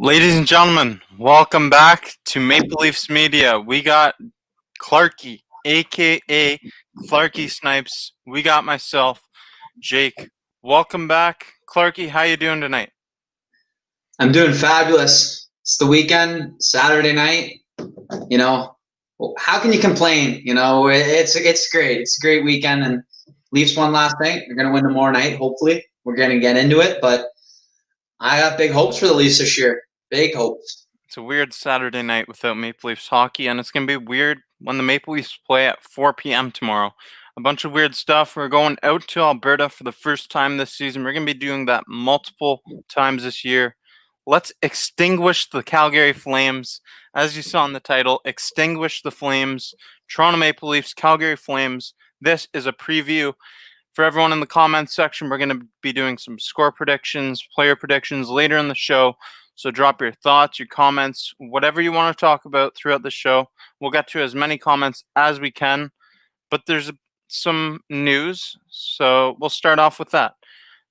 Ladies and gentlemen, welcome back to Maple Leafs Media. We got Clarky, aka Clarky Snipes. We got myself, Jake. Welcome back, Clarky. How you doing tonight? I'm doing fabulous. It's the weekend, Saturday night. You know, how can you complain? It's great. It's a great weekend, and Leafs won last night. They're going to win tomorrow night. Hopefully, we're going to get into it. But I got big hopes for the Leafs this year. Big hopes. It's a weird Saturday night without Maple Leafs hockey, and it's going to be weird when the Maple Leafs play at 4 p.m. tomorrow. A bunch of weird stuff. We're going out to Alberta for the first time this season. We're going to be doing that multiple times this year. Let's extinguish the Calgary Flames. As you saw in the title, Extinguish the Flames. Toronto Maple Leafs, Calgary Flames. This is a preview. For everyone in the comments section, we're going to be doing some score predictions, player predictions later in the show. So drop your thoughts, your comments, whatever you want to talk about throughout the show. We'll get to as many comments as we can. But there's some news, so we'll start off with that.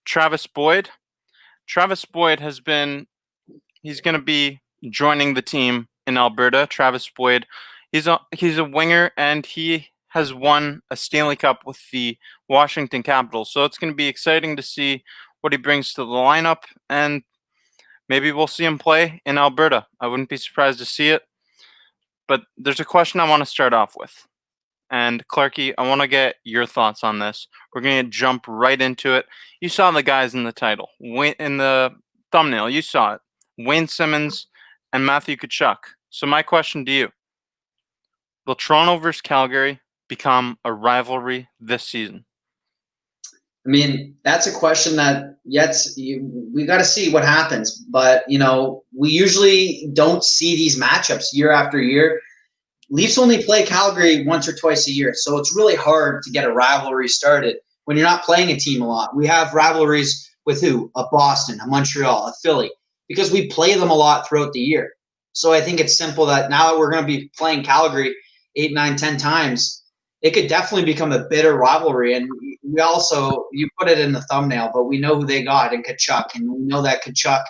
Travis Boyd. Travis Boyd he's going to be joining the team in Alberta. Travis Boyd, he's a winger, and he has won a Stanley Cup with the Washington Capitals. So it's going to be exciting to see what he brings to the lineup, and maybe we'll see him play in Alberta. I wouldn't be surprised to see it. But there's a question I want to start off with. And Clarky, I want to get your thoughts on this. We're going to jump right into it. You saw the guys in the title. In the thumbnail, you saw it. Wayne Simmonds and Matthew Tkachuk. So my question to you, will Toronto versus Calgary become a rivalry this season? I mean, that's a question that we got to see what happens. But, we usually don't see these matchups year after year. Leafs only play Calgary once or twice a year, so it's really hard to get a rivalry started when you're not playing a team a lot. We have rivalries with who? A Boston, a Montreal, a Philly, because we play them a lot throughout the year. So I think it's simple that now that we're going to be playing Calgary 8, 9, 10 times, it could definitely become a bitter rivalry. And we also, you put it in the thumbnail, but we know who they got in Tkachuk, and we know that Tkachuk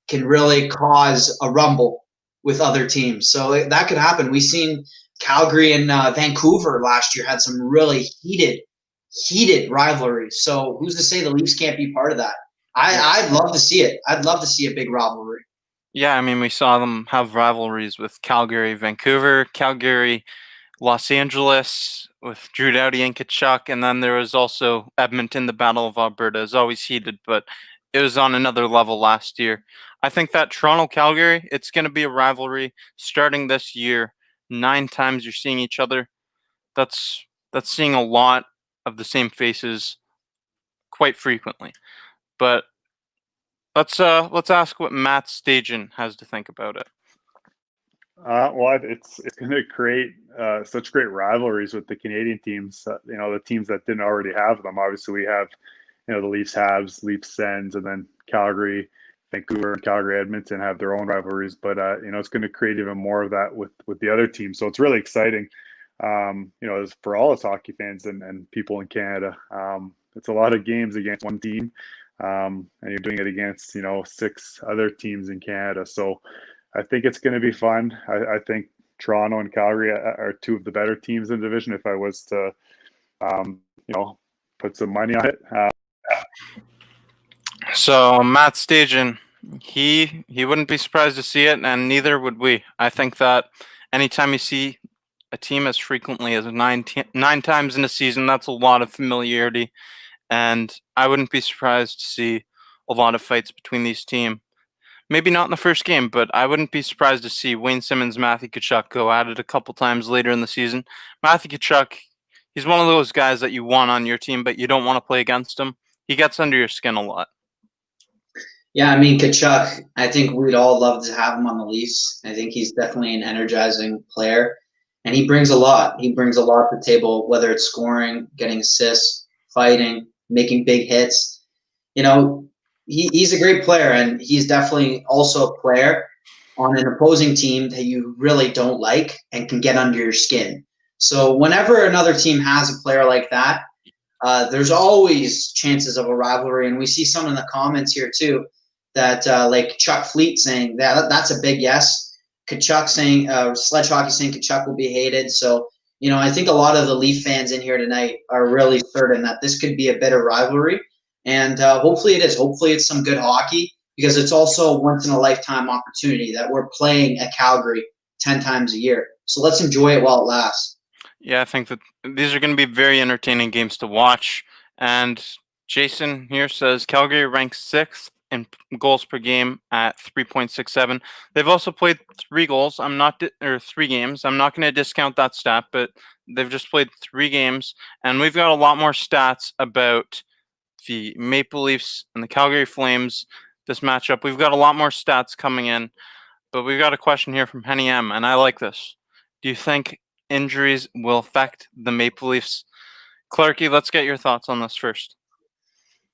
can really cause a rumble with other teams. So that could happen. We've seen Calgary and Vancouver last year had some really heated rivalries. So who's to say the Leafs can't be part of that? I'd love to see it. I'd love to see a big rivalry. Yeah, I mean, we saw them have rivalries with Calgary, Vancouver, Calgary, Los Angeles with Drew Doughty and Tkachuk, and then there was also Edmonton. The Battle of Alberta is always heated, but it was on another level last year. I think that Toronto-Calgary, it's going to be a rivalry starting this year. 9 times you're seeing each other. That's seeing a lot of the same faces quite frequently. But let's ask what Matt Stajan has to think about it. Well, it's going to create such great rivalries with the Canadian teams. The teams that didn't already have them. Obviously, we have, the Leafs Habs, Leafs Sens, and then Calgary, Vancouver, and Calgary Edmonton have their own rivalries. But it's going to create even more of that with the other teams. So it's really exciting. For all us hockey fans and people in Canada. It's a lot of games against one team, and you're doing it against 6 other teams in Canada. So I think it's going to be fun. I think Toronto and Calgary are 2 of the better teams in the division. If I was to, put some money on it. So Matt Stajan, he wouldn't be surprised to see it, and neither would we. I think that anytime you see a team as frequently as 9 times in a season, that's a lot of familiarity, and I wouldn't be surprised to see a lot of fights between these teams. Maybe not in the first game, but I wouldn't be surprised to see Wayne Simmonds, Matthew Tkachuk go at it a couple times later in the season. Matthew Tkachuk, he's one of those guys that you want on your team, but you don't want to play against him. He gets under your skin a lot. Yeah, I mean, Tkachuk, I think we'd all love to have him on the Leafs. I think he's definitely an energizing player, and he brings a lot. He brings a lot to the table, whether it's scoring, getting assists, fighting, making big hits. He's a great player, and he's definitely also a player on an opposing team that you really don't like and can get under your skin. So whenever another team has a player like that, there's always chances of a rivalry. And we see some in the comments here too that like Chuck Fleet saying that's a big yes. Kachuk saying, Sledge Hockey saying Kachuk will be hated. So, I think a lot of the Leaf fans in here tonight are really certain that this could be a bitter rivalry. And hopefully it is. Hopefully it's some good hockey, because it's also a once-in-a-lifetime opportunity that we're playing at Calgary 10 times a year. So let's enjoy it while it lasts. Yeah, I think that these are going to be very entertaining games to watch. And Jason here says Calgary ranks 6th in goals per game at 3.67. They've also played 3 goals. Or 3 games. I'm not going to discount that stat, but they've just played 3 games, and we've got a lot more stats about the Maple Leafs and the Calgary Flames. This matchup, we've got a lot more stats coming in, but we've got a question here from Henny M, and I like this. Do you think injuries will affect the Maple Leafs? Clarky, let's get your thoughts on this first.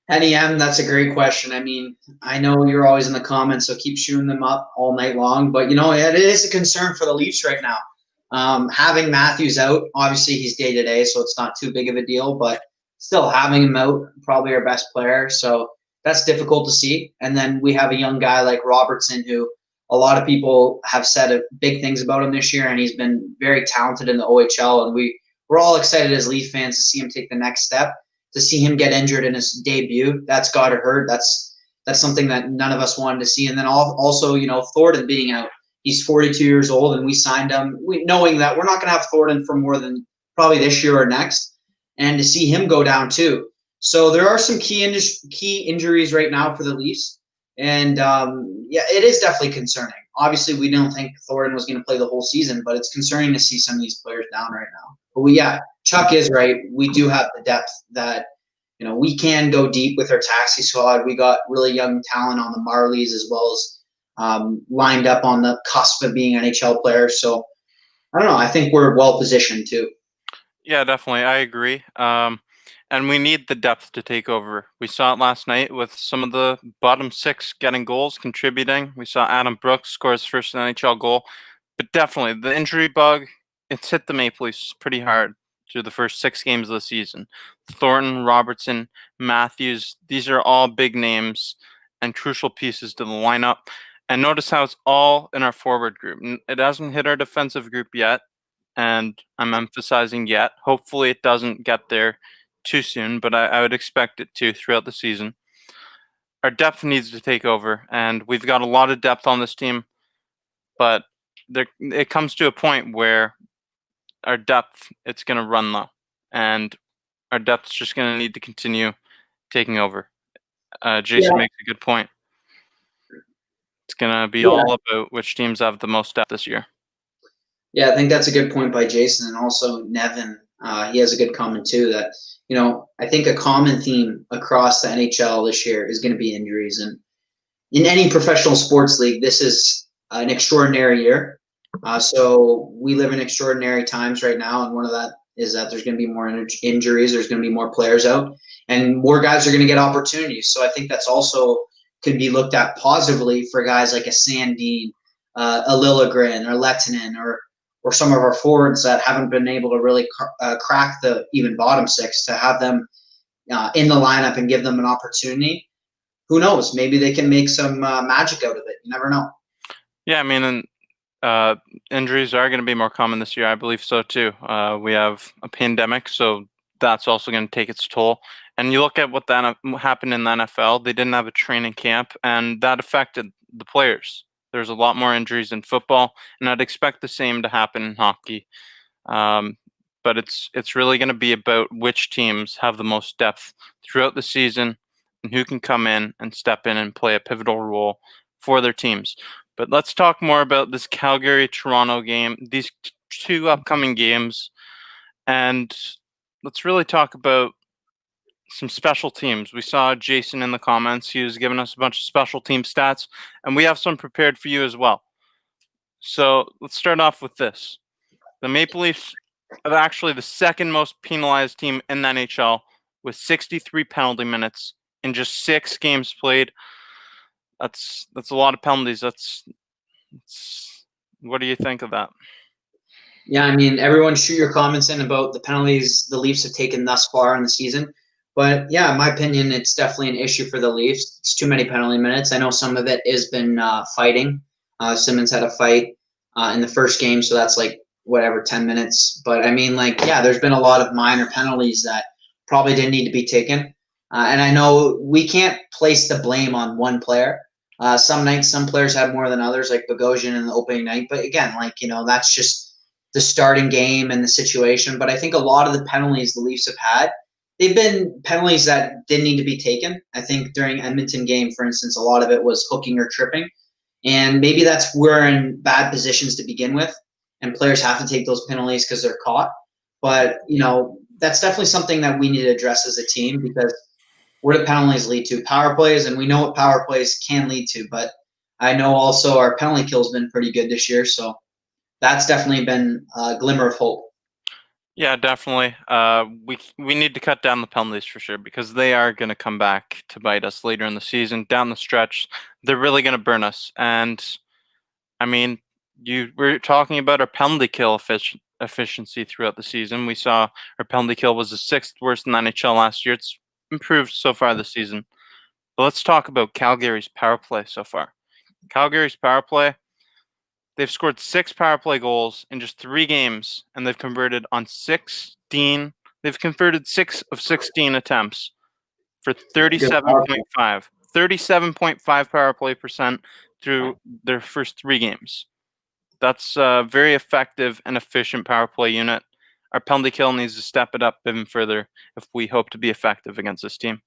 Henny M, that's a great question. I mean, I know you're always in the comments, so keep shooting them up all night long. But, it is a concern for the Leafs right now. Having Matthews out, obviously he's day-to-day, so it's not too big of a deal. But still, having him out, probably our best player. So that's difficult to see. And then we have a young guy like Robertson, who a lot of people have said big things about him this year, and he's been very talented in the OHL. And we're all excited as Leaf fans to see him take the next step. To see him get injured in his debut, that's got to hurt. That's something that none of us wanted to see. And then also, Thornton being out. He's 42 years old, and we signed him knowing that we're not going to have Thornton for more than probably this year or next. And to see him go down too. So there are some key injuries right now for the Leafs. And, it is definitely concerning. Obviously, we don't think Thornton was going to play the whole season, but it's concerning to see some of these players down right now. But Chuck is right. We do have the depth that, we can go deep with our taxi squad. We got really young talent on the Marlies, as well as lined up on the cusp of being NHL players. So I don't know. I think we're well positioned too. Yeah, definitely. I agree. And we need the depth to take over. We saw it last night with some of the bottom 6 getting goals, contributing. We saw Adam Brooks score his first NHL goal. But definitely, the injury bug, it's hit the Maple Leafs pretty hard through the first 6 games of the season. Thornton, Robertson, Matthews, these are all big names and crucial pieces to the lineup. And notice how it's all in our forward group. It hasn't hit our defensive group yet, and I'm emphasizing yet. Hopefully it doesn't get there too soon, but I would expect it to throughout the season. Our depth needs to take over, and we've got a lot of depth on this team, but it comes to a point where our depth, it's going to run low, and our depth's just going to need to continue taking over. Jason makes a good point. It's going to be all about which teams have the most depth this year. Yeah, I think that's a good point by Jason, and also Nevin. He has a good comment too that, I think a common theme across the NHL this year is going to be injuries. And in any professional sports league, this is an extraordinary year. So we live in extraordinary times right now, and one of that is that there's going to be more injuries. There's going to be more players out, and more guys are going to get opportunities. So I think that's also could be looked at positively for guys like a Sandin, a Liljegren, or Lehtinen, or some of our forwards that haven't been able to really crack the even bottom 6, to have them in the lineup and give them an opportunity. Who knows? Maybe they can make some magic out of it. You never know. Yeah, I mean, injuries are going to be more common this year. I believe so too. We have a pandemic, so that's also going to take its toll. And you look at what happened in the NFL. They didn't have a training camp, and that affected the players. There's a lot more injuries in football, and I'd expect the same to happen in hockey. But it's really going to be about which teams have the most depth throughout the season and who can come in and step in and play a pivotal role for their teams. But let's talk more about this Calgary-Toronto game, these 2 upcoming games, and let's really talk about some special teams. We saw Jason in the comments. He was giving us a bunch of special team stats, and we have some prepared for you as well. So let's start off with this. The Maple Leafs are actually the 2nd most penalized team in the NHL, with 63 penalty minutes in just 6 games played. That's a lot of penalties. That's what do you think of that? Yeah, I mean, everyone shoot your comments in about the penalties the Leafs have taken thus far in the season. But yeah, in my opinion, it's definitely an issue for the Leafs. It's too many penalty minutes. I know some of it has been fighting. Simmons had a fight in the first game, so that's like whatever 10 minutes. But I mean, like, yeah, there's been a lot of minor penalties that probably didn't need to be taken. And I know we can't place the blame on one player. Some nights, some players had more than others, like Bogosian in the opening night. But again, like, that's just the starting game and the situation. But I think a lot of the penalties the Leafs have had, they've been penalties that didn't need to be taken. I think during Edmonton game, for instance, a lot of it was hooking or tripping. And maybe that's we're in bad positions to begin with, and players have to take those penalties because they're caught. But, that's definitely something that we need to address as a team, because where do penalties lead to? Power plays, and we know what power plays can lead to. But I know also our penalty kill has been pretty good this year, so that's definitely been a glimmer of hope. Yeah, definitely. We need to cut down the penalties for sure, because they are going to come back to bite us later in the season. Down the stretch, they're really going to burn us. And I mean, we're talking about our penalty kill efficiency throughout the season. We saw our penalty kill was the 6th worst in the NHL last year. It's improved so far this season. But let's talk about Calgary's power play so far. Calgary's power play, they've scored 6 power play goals in just 3 games, and they've converted on 16. They've converted 6 of 16 attempts for 37.5 power play percent through their first 3 games. That's a very effective and efficient power play unit. Our penalty kill needs to step it up even further if we hope to be effective against this team.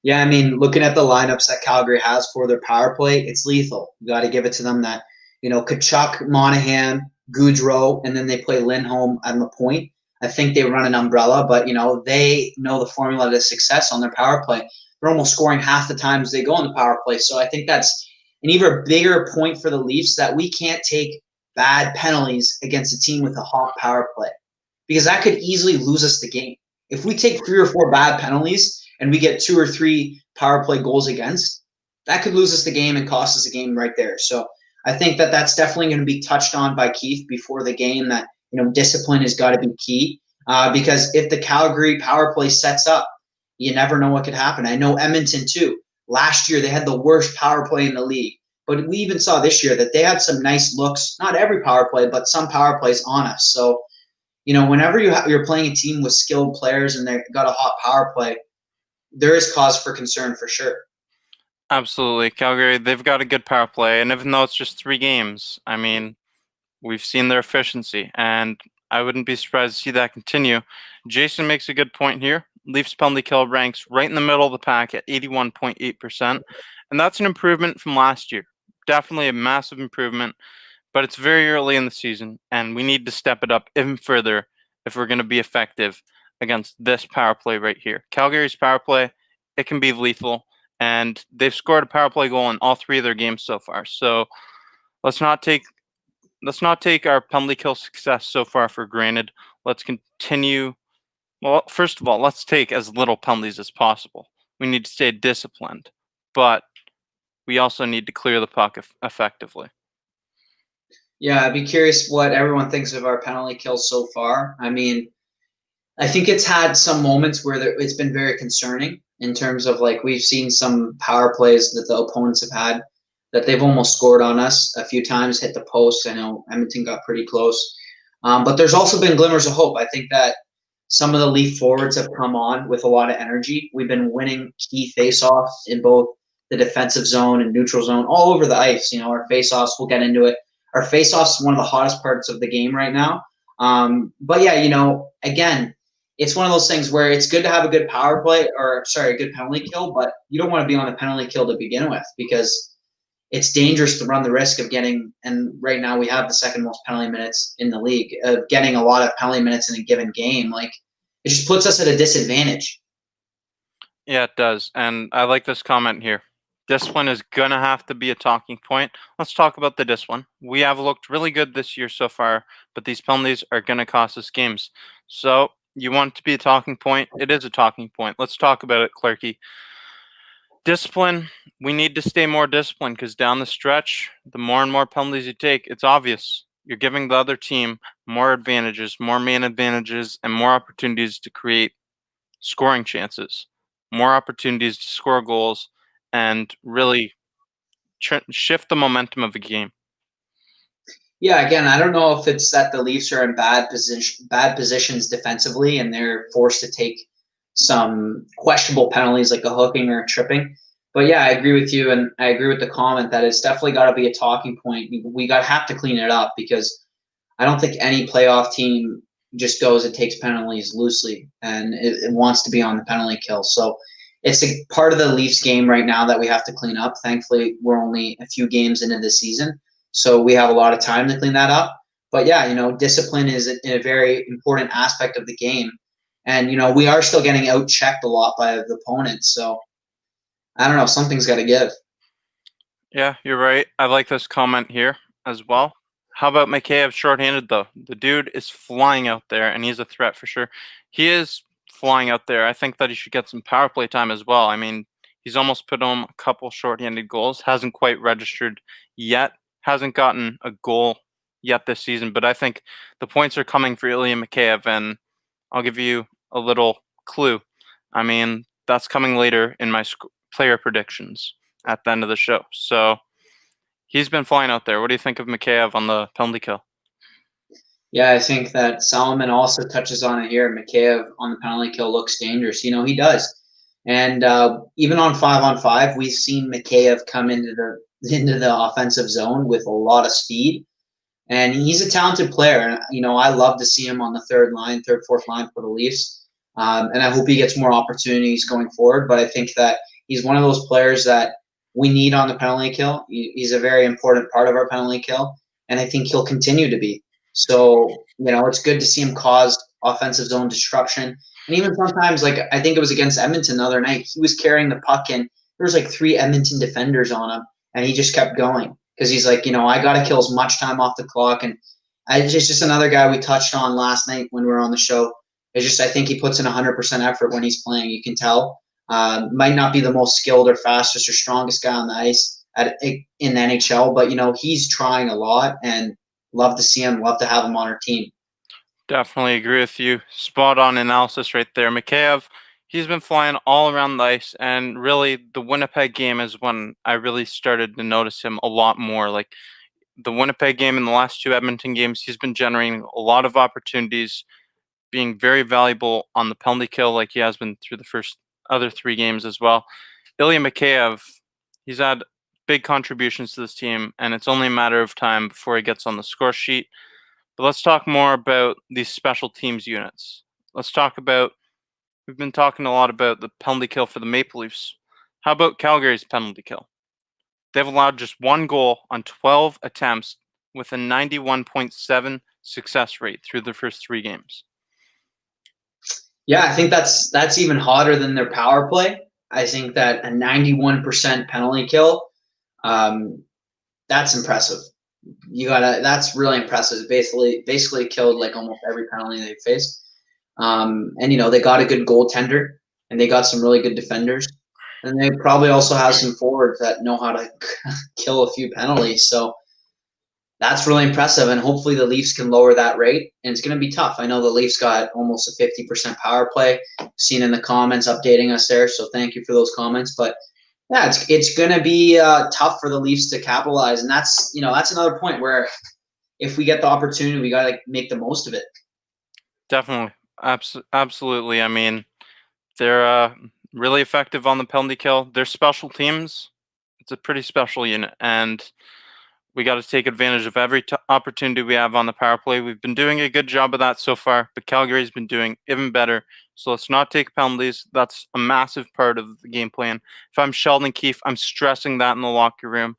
Yeah, I mean, looking at the lineups that Calgary has for their power play, it's lethal. You got to give it to them that, Kachuk, Monahan, Goudreau, and then they play Lindholm on the point. I think they run an umbrella, but, they know the formula to success on their power play. They're almost scoring half the times they go on the power play. So I think that's an even bigger point for the Leafs, that we can't take bad penalties against a team with a hot power play, because that could easily lose us the game. If we take 3 or 4 bad penalties and we get 2 or 3 power play goals against, that could lose us the game and cost us the game right there. So I think that that's definitely going to be touched on by Keith before the game, that, discipline has got to be key, because if the Calgary power play sets up, you never know what could happen. I know Edmonton too. Last year, they had the worst power play in the league. But we even saw this year that they had some nice looks, not every power play, but some power plays on us. So, whenever you're playing a team with skilled players and they've got a hot power play, there is cause for concern for sure. Absolutely. Calgary, they've got a good power play. And even though it's just 3 games, I mean, we've seen their efficiency. And I wouldn't be surprised to see that continue. Jason makes a good point here. Leafs penalty kill ranks right in the middle of the pack at 81.8%. And that's an improvement from last year. Definitely a massive improvement. But it's very early in the season, and we need to step it up even further if we're going to be effective against this power play right here. Calgary's power play, it can be lethal, and they've scored a power play goal in all 3 of their games so far. So let's not take our penalty kill success so far for granted. Let's continue. Well, first of all, let's take as little penalties as possible. We need to stay disciplined, but we also need to clear the puck effectively. Yeah, I'd be curious what everyone thinks of our penalty kills so far. I mean, I think it's had some moments where it's been very concerning in terms of, like, we've seen some power plays that the opponents have had that they've almost scored on us a few times, hit the post. I know Edmonton got pretty close. But there's also been glimmers of hope. I think that some of the Leaf forwards have come on with a lot of energy. We've been winning key faceoffs in both the defensive zone and neutral zone, all over the ice. Our faceoffs, we'll get into it. Our faceoffs is one of the hottest parts of the game right now. But yeah, again, it's one of those things where it's good to have a good power play, a good penalty kill, but you don't want to be on a penalty kill to begin with, because it's dangerous to run the risk of getting, and right now we have the 2nd most penalty minutes in the league, of getting a lot of penalty minutes in a given game. Like, it just puts us at a disadvantage. Yeah, it does. And I like this comment here. Discipline is going to have to be a talking point. Let's talk about the discipline. We have looked really good this year so far, but these penalties are going to cost us games. So you want it to be a talking point? It is a talking point. Let's talk about it, Clarky. Discipline, we need to stay more disciplined, because down the stretch, the more and more penalties you take, it's obvious. You're giving the other team more advantages, more man advantages, and more opportunities to create scoring chances, more opportunities to score goals, and really shift the momentum of the game. Yeah, again, I don't know if it's that the Leafs are in bad positions defensively, and they're forced to take some questionable penalties like a hooking or a tripping. But yeah, I agree with you, and I agree with the comment that it's definitely got to be a talking point. We got have to clean it up because I don't think any playoff team just goes and takes penalties loosely and it wants to be on the penalty kill. So it's a part of the Leafs game right now that we have to clean up. Thankfully, we're only a few games into the season, so we have a lot of time to clean that up. But yeah, discipline is a very important aspect of the game. And, we are still getting out-checked a lot by the opponents. So I don't know, something's got to give. Yeah, you're right. I like this comment here as well. How about Mikheyev shorthanded, though? The dude is flying out there, and he's a threat for sure. He is flying out there. I think that he should get some power play time as well. I mean, he's almost put home a couple shorthanded goals. Hasn't quite registered yet. Hasn't gotten a goal yet this season. But I think the points are coming for Ilya Mikheyev, and I'll give you a little clue. I mean, that's coming later in my player predictions at the end of the show. So he's been flying out there. What do you think of Mikheyev on the penalty kill? Yeah, I think that Solomon also touches on it here. Mikheyev on the penalty kill looks dangerous. He does. And even on 5-on-5, we've seen Mikheyev come into the offensive zone with a lot of speed. And he's a talented player. And, I love to see him on the third, fourth line for the Leafs. And I hope he gets more opportunities going forward. But I think that he's one of those players that we need on the penalty kill. He's a very important part of our penalty kill. And I think he'll continue to be. So, it's good to see him cause offensive zone disruption. And even sometimes, like I think it was against Edmonton the other night, he was carrying the puck and there was like 3 Edmonton defenders on him. And he just kept going because he's like, I got to kill as much time off the clock. And it's just another guy we touched on last night when we were on the show. It's just I think he puts in 100% effort when he's playing. You can tell. Might not be the most skilled or fastest or strongest guy on the ice in the NHL, but, he's trying a lot and love to see him, love to have him on our team. Definitely agree with you. Spot on analysis right there. Mikheyev, he's been flying all around the ice, and really the Winnipeg game is when I really started to notice him a lot more. Like the Winnipeg game and the last 2 Edmonton games, he's been generating a lot of opportunities, being very valuable on the penalty kill like he has been through the first other 3 games as well. Ilya Mikheyev, he's had big contributions to this team, and it's only a matter of time before he gets on the score sheet. But let's talk more about these special teams units. We've been talking a lot about the penalty kill for the Maple Leafs. How about Calgary's penalty kill? They've allowed just 1 goal on 12 attempts with a 91.7 success rate through the first 3 games. Yeah, I think that's even hotter than their power play. I think that a 91% penalty kill, that's impressive. That's really impressive. Basically killed like almost every penalty they faced. And they got a good goaltender and they got some really good defenders. And they probably also have some forwards that know how to kill a few penalties. So that's really impressive. And hopefully the Leafs can lower that rate. And it's going to be tough. I know the Leafs got almost a 50% power play. Seen in the comments updating us there. So thank you for those comments. But yeah, it's going to be tough for the Leafs to capitalize. And that's another point where if we get the opportunity, we got to make the most of it. Definitely. Absolutely. I mean, they're really effective on the penalty kill. Their special teams, it's a pretty special unit, and we got to take advantage of every opportunity we have on the power play. We've been doing a good job of that so far, but Calgary's been doing even better. So let's not take penalties. That's a massive part of the game plan. If I'm Sheldon Keefe, I'm stressing that in the locker room,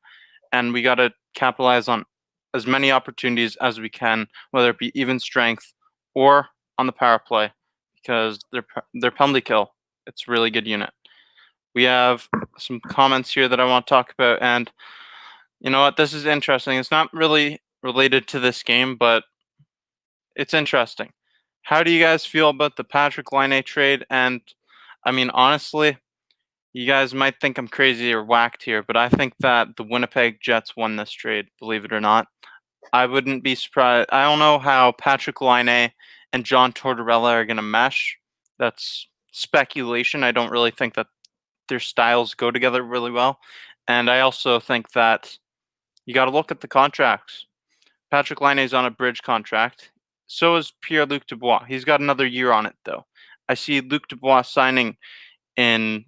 and we got to capitalize on as many opportunities as we can, whether it be even strength or on the power play, because their penalty kill, it's a really good unit. We have some comments here that I want to talk about, and you know what? This is interesting. It's not really related to this game, but it's interesting. How do you guys feel about the Patrick Laine trade? And I mean, honestly, you guys might think I'm crazy or whacked here, but I think that the Winnipeg Jets won this trade, believe it or not. I wouldn't be surprised. I don't know how Patrick Laine and John Tortorella are going to mesh. That's speculation. I don't really think that their styles go together really well. And I also think that you got to look at the contracts. Patrick Laine is on a bridge contract. So is Pierre-Luc Dubois. He's got another year on it, though. I see Luc Dubois signing in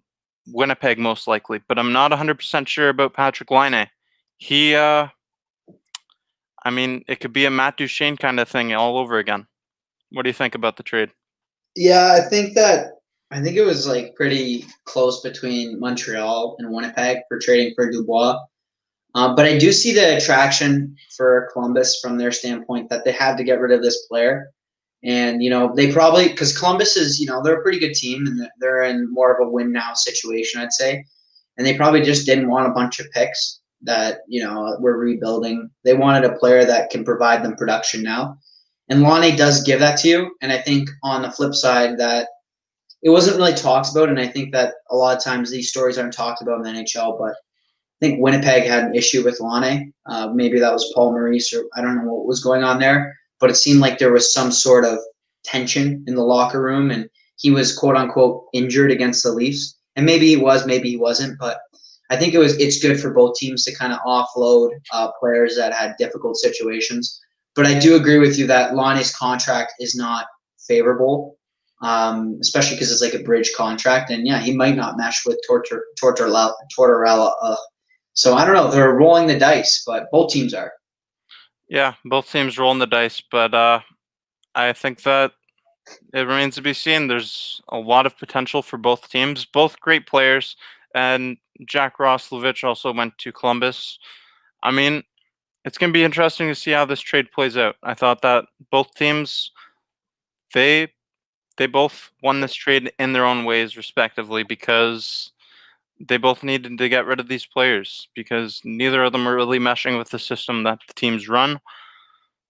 Winnipeg most likely, but I'm not 100% sure about Patrick Laine. He, I mean, it could be a Matt Duchene kind of thing all over again. What do you think about the trade? Yeah, I think it was like pretty close between Montreal and Winnipeg for trading for Dubois. But I do see the attraction for Columbus from their standpoint that they had to get rid of this player. And, they probably, because Columbus is, they're a pretty good team and they're in more of a win now situation, I'd say. And they probably just didn't want a bunch of picks that, were rebuilding. They wanted a player that can provide them production now. And Laine does give that to you. And I think on the flip side that it wasn't really talked about. And I think that a lot of times these stories aren't talked about in the NHL, but I think Winnipeg had an issue with Laine. Maybe that was Paul Maurice, or I don't know what was going on there, but it seemed like there was some sort of tension in the locker room, and he was quote unquote injured against the Leafs. And maybe he was, maybe he wasn't, but I think it's good for both teams to kind of offload players that had difficult situations. But I do agree with you that Laine's contract is not favorable, especially because it's like a bridge contract, and yeah, he might not mesh with Tortorella. So I don't know. They're rolling the dice, but both teams are. Yeah, both teams rolling the dice, but I think that it remains to be seen. There's a lot of potential for both teams, both great players, and Jack Roslovich also went to Columbus. I mean, it's going to be interesting to see how this trade plays out. I thought that both teams, they both won this trade in their own ways, respectively, because they both needed to get rid of these players because neither of them are really meshing with the system that the teams run.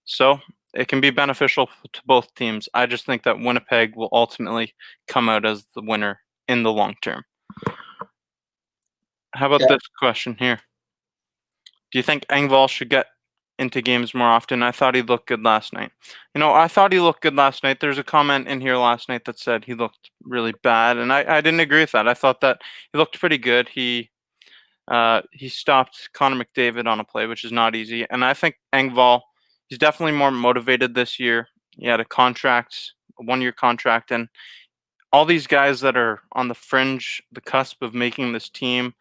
So it can be beneficial to both teams. I just think that Winnipeg will ultimately come out as the winner in the long term. How about this question here? Do you think Engvall should get into games more often? I thought he looked good last night. I thought he looked good last night. There's a comment in here last night that said he looked really bad, and I didn't agree with that. I thought that he looked pretty good. He stopped Connor McDavid on a play, which is not easy. And I think Engvall, he's definitely more motivated this year. He had a 1-year contract, and all these guys that are on the fringe, the cusp of making this team,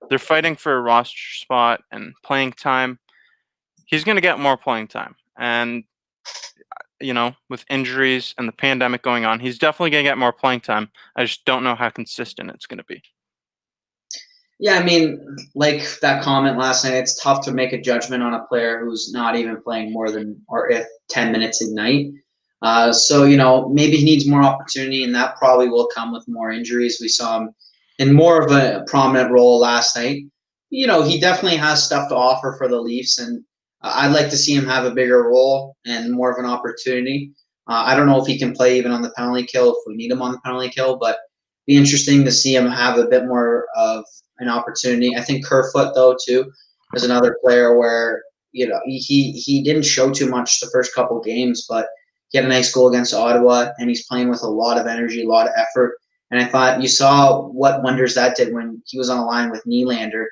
they're fighting for a roster spot and playing time. He's going to get more playing time. And, with injuries and the pandemic going on, he's definitely going to get more playing time. I just don't know how consistent it's going to be. Yeah, I mean, like that comment last night, it's tough to make a judgment on a player who's not even playing more than or if 10 minutes a night. So, maybe he needs more opportunity, and that probably will come with more injuries. We saw him in more of a prominent role last night. He definitely has stuff to offer for the Leafs, and I'd like to see him have a bigger role and more of an opportunity. I don't know if he can play even on the penalty kill if we need him on the penalty kill, but be interesting to see him have a bit more of an opportunity. I think Kerfoot, though, too, is another player where, he didn't show too much the first couple games, but he had a nice goal against Ottawa, and he's playing with a lot of energy, a lot of effort. And I thought you saw what wonders that did when he was on a line with Nylander.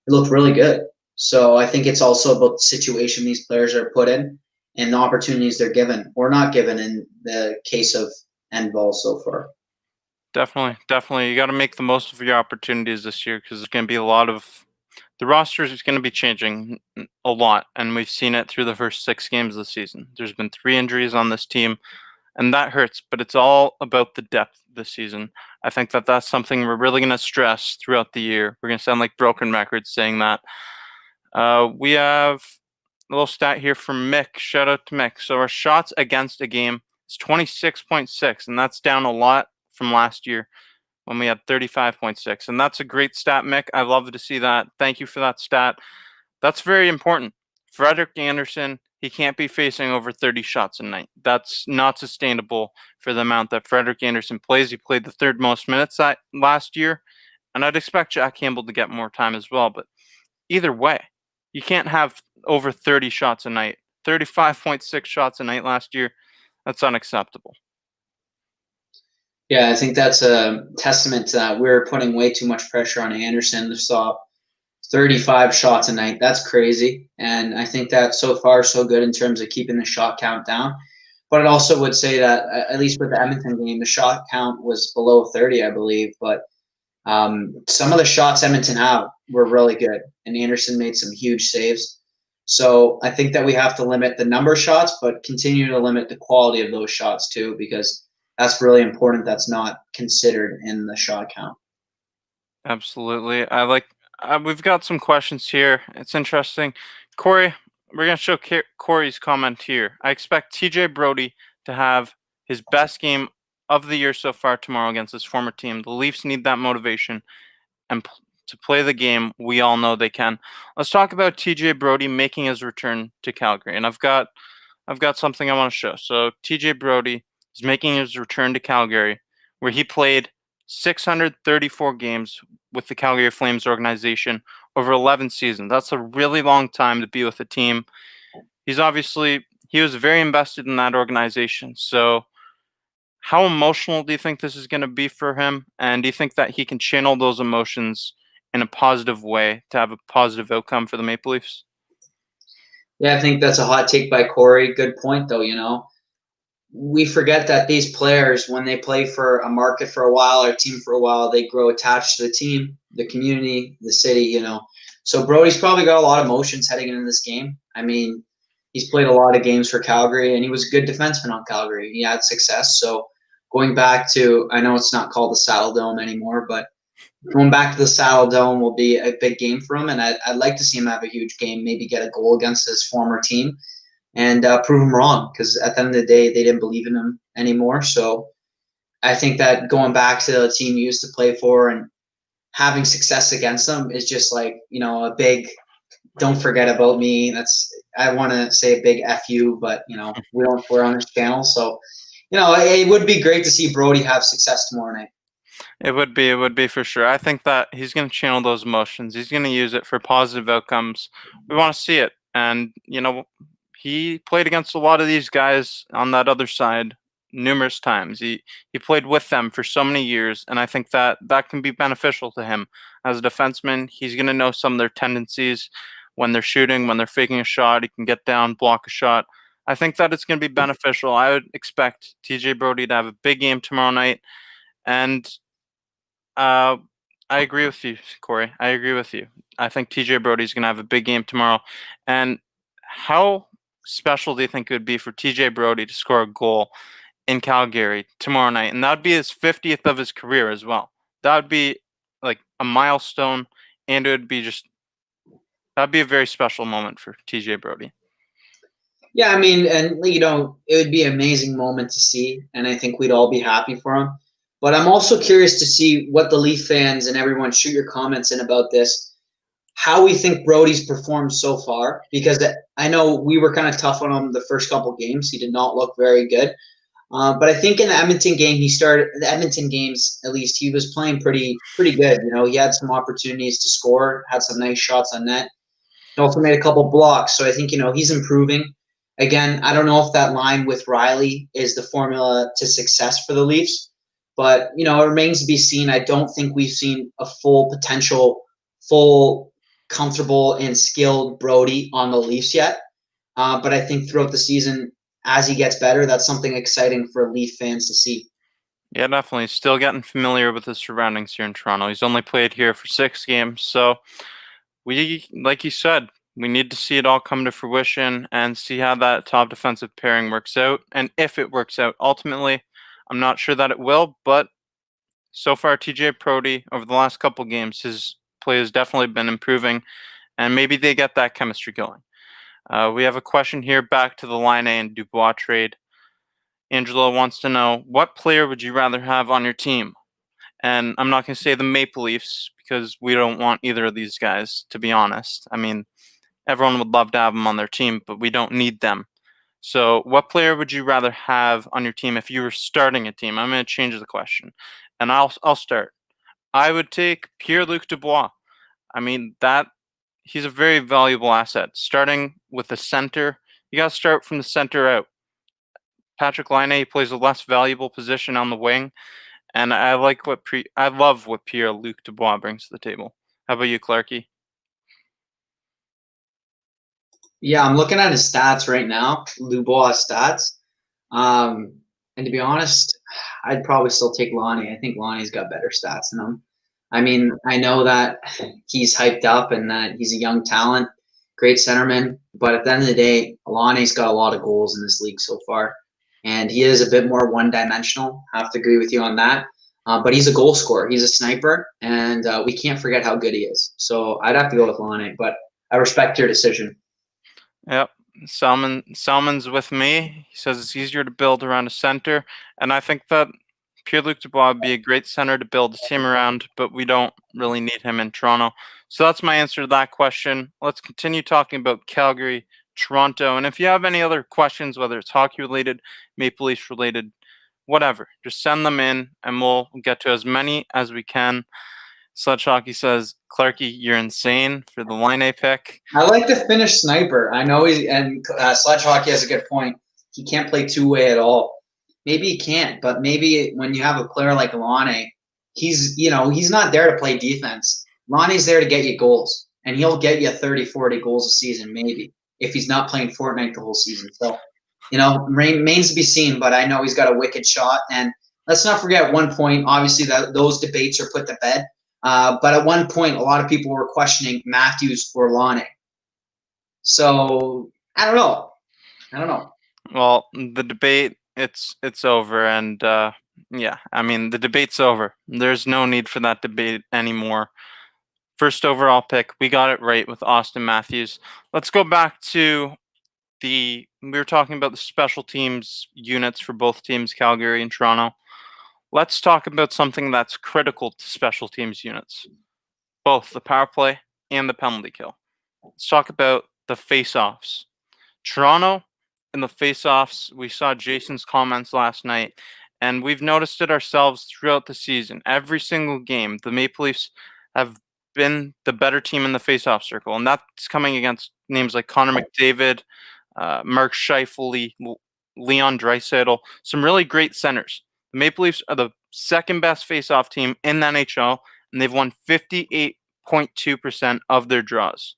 It looked really good. So I think it's also about the situation these players are put in and the opportunities they're given or not given in the case of Engvall so far. Definitely. You got to make the most of your opportunities this year because there's going to be a lot of the roster is going to be changing a lot, and we've seen it through the first 6 games of the season. There's been 3 injuries on this team, and that hurts, but it's all about the depth this season. I think that that's something we're really going to stress throughout the year. We're going to sound like broken records saying that. We have a little stat here from Mick. Shout out to Mick. So our shots against a game is 26.6, and that's down a lot from last year when we had 35.6. And that's a great stat, Mick. I love to see that. Thank you for that stat. That's very important. Frederik Andersen, he can't be facing over 30 shots a night. That's not sustainable for the amount that Frederik Andersen plays. He played the 3rd most minutes last year, and I'd expect Jack Campbell to get more time as well. But either way, you can't have over 30 shots a night. 35.6 shots a night last year. That's unacceptable. Yeah, I think that's a testament to that. We're putting way too much pressure on Anderson to stop 35 shots a night. That's crazy. And I think that so far so good in terms of keeping the shot count down. But I also would say that at least with the Edmonton game, the shot count was below 30, I believe. But some of the shots Edmonton have were really good, and Anderson made some huge saves. So I think that we have to limit the number of shots, but continue to limit the quality of those shots too, because that's really important. That's not considered in the shot count. Absolutely. We've got some questions here. It's interesting. Corey, we're going to show Corey's comment here. I expect TJ Brodie to have his best game of the year so far tomorrow against his former team. The Leafs need that motivation and to play the game we all know they can. Let's talk about TJ Brodie making his return to Calgary. And I've got something I want to show. So TJ Brodie is making his return to Calgary, where he played 634 games with the Calgary Flames organization over 11 seasons. That's a really long time to be with a team. He was very invested in that organization. So how emotional do you think this is going to be for him? And do you think that he can channel those emotions in a positive way to have a positive outcome for the Maple Leafs? Yeah, I think that's a hot take by Corey. Good point, though. We forget that these players, when they play for a market for a while or a team for a while, they grow attached to the team, the community, the city. So Brodie's probably got a lot of emotions heading into this game. I mean, he's played a lot of games for Calgary, and he was a good defenseman on Calgary. He had success. So going back to, I know it's not called the Saddle Dome anymore, but going back to the Saddle Dome will be a big game for him, and I'd like to see him have a huge game, maybe get a goal against his former team and prove him wrong, because at the end of the day, they didn't believe in him anymore. So I think that going back to the team he used to play for and having success against them is just like, a big don't forget about me. I want to say a big F you, but, we're on this channel. So, it would be great to see Brodie have success tomorrow night. It would be for sure. I think that he's going to channel those emotions. He's going to use it for positive outcomes. We want to see it. And, he played against a lot of these guys on that other side numerous times. He played with them for so many years, and I think that can be beneficial to him. As a defenseman, he's going to know some of their tendencies when they're shooting, when they're faking a shot. He can get down, block a shot. I think that it's going to be beneficial. I would expect TJ Brodie to have a big game tomorrow night. And I agree with you, Corey. I agree with you. I think TJ Brodie's going to have a big game tomorrow. And how special do you think it would be for TJ Brodie to score a goal in Calgary tomorrow night? And that would be his 50th of his career as well. That would be like a milestone, and that'd be a very special moment for TJ Brodie. Yeah, I mean, and it would be an amazing moment to see, and I think we'd all be happy for him. But I'm also curious to see what the Leaf fans and everyone, shoot your comments in about this, how we think Brodie's performed so far, because I know we were kind of tough on him the first couple games. He did not look very good. But I think in the Edmonton game, the Edmonton games, at least, he was playing pretty good. He had some opportunities to score, had some nice shots on net. He also made a couple blocks. So I think, he's improving. Again, I don't know if that line with Riley is the formula to success for the Leafs, but, it remains to be seen. I don't think we've seen a full potential, full comfortable and skilled Brodie on the Leafs yet. But I think throughout the season, as he gets better, that's something exciting for Leaf fans to see. Yeah, definitely. Still getting familiar with his surroundings here in Toronto. He's only played here for 6 games. So like you said, we need to see it all come to fruition and see how that top defensive pairing works out. And if it works out, ultimately, I'm not sure that it will, but so far, TJ Brodie, over the last couple games, his play has definitely been improving, and maybe they get that chemistry going. We have a question here back to the Laine and Dubois trade. Angela wants to know, what player would you rather have on your team? And I'm not going to say the Maple Leafs because we don't want either of these guys, to be honest. I mean, everyone would love to have them on their team, but we don't need them. So what player would you rather have on your team if you were starting a team? I'm going to change the question, and I'll start. I would take Pierre-Luc Dubois. I mean, he's a very valuable asset. Starting with the center, you got to start from the center out. Patrick Laine, he plays a less valuable position on the wing, And I love what Pierre-Luc Dubois brings to the table. How about you, Clarky? Yeah, I'm looking at his stats right now, Dubois stats. And to be honest, I'd probably still take Laine. I think Laine's got better stats than him. I mean, I know that he's hyped up and that he's a young talent, great centerman, but at the end of the day, Laine's got a lot of goals in this league so far, and he is a bit more one-dimensional. I have to agree with you on that. But he's a goal scorer. He's a sniper, and we can't forget how good he is. So I'd have to go with Laine, but I respect your decision. Yep. Salmon's with me. He says it's easier to build around a center, and I think that Pierre-Luc Dubois would be a great center to build a team around, but we don't really need him in Toronto. So that's my answer to that question. Let's continue talking about Calgary, Toronto, and if you have any other questions, whether it's hockey-related, Maple Leafs-related, whatever, just send them in, and we'll get to as many as we can. Sledge Hockey says, Clarky, you're insane for the Laine pick. I like the Finnish sniper. I know Sledge Hockey has a good point. He can't play two-way at all. Maybe he can't, but maybe when you have a player like Laine, he's not there to play defense. Laine's there to get you goals, and he'll get you 30, 40 goals a season, maybe, if he's not playing Fortnite the whole season. So, remains to be seen, but I know he's got a wicked shot. And let's not forget at one point, obviously, that those debates are put to bed. But at one point, a lot of people were questioning Matthews or Laine. So I don't know. Well, the debate it's over, and yeah, I mean the debate's over. There's no need for that debate anymore. First overall pick, we got it right with Austin Matthews. Let's go back to we were talking about the special teams units for both teams, Calgary and Toronto. Let's talk about something that's critical to special teams units, both the power play and the penalty kill. Let's talk about the face-offs. Toronto, in the face-offs, we saw Jason's comments last night, and we've noticed it ourselves throughout the season. Every single game, the Maple Leafs have been the better team in the face-off circle, and that's coming against names like Connor McDavid, Mark Scheifele, Leon Draisaitl, some really great centers. The Maple Leafs are the second best face-off team in the NHL, and they've won 58.2% of their draws.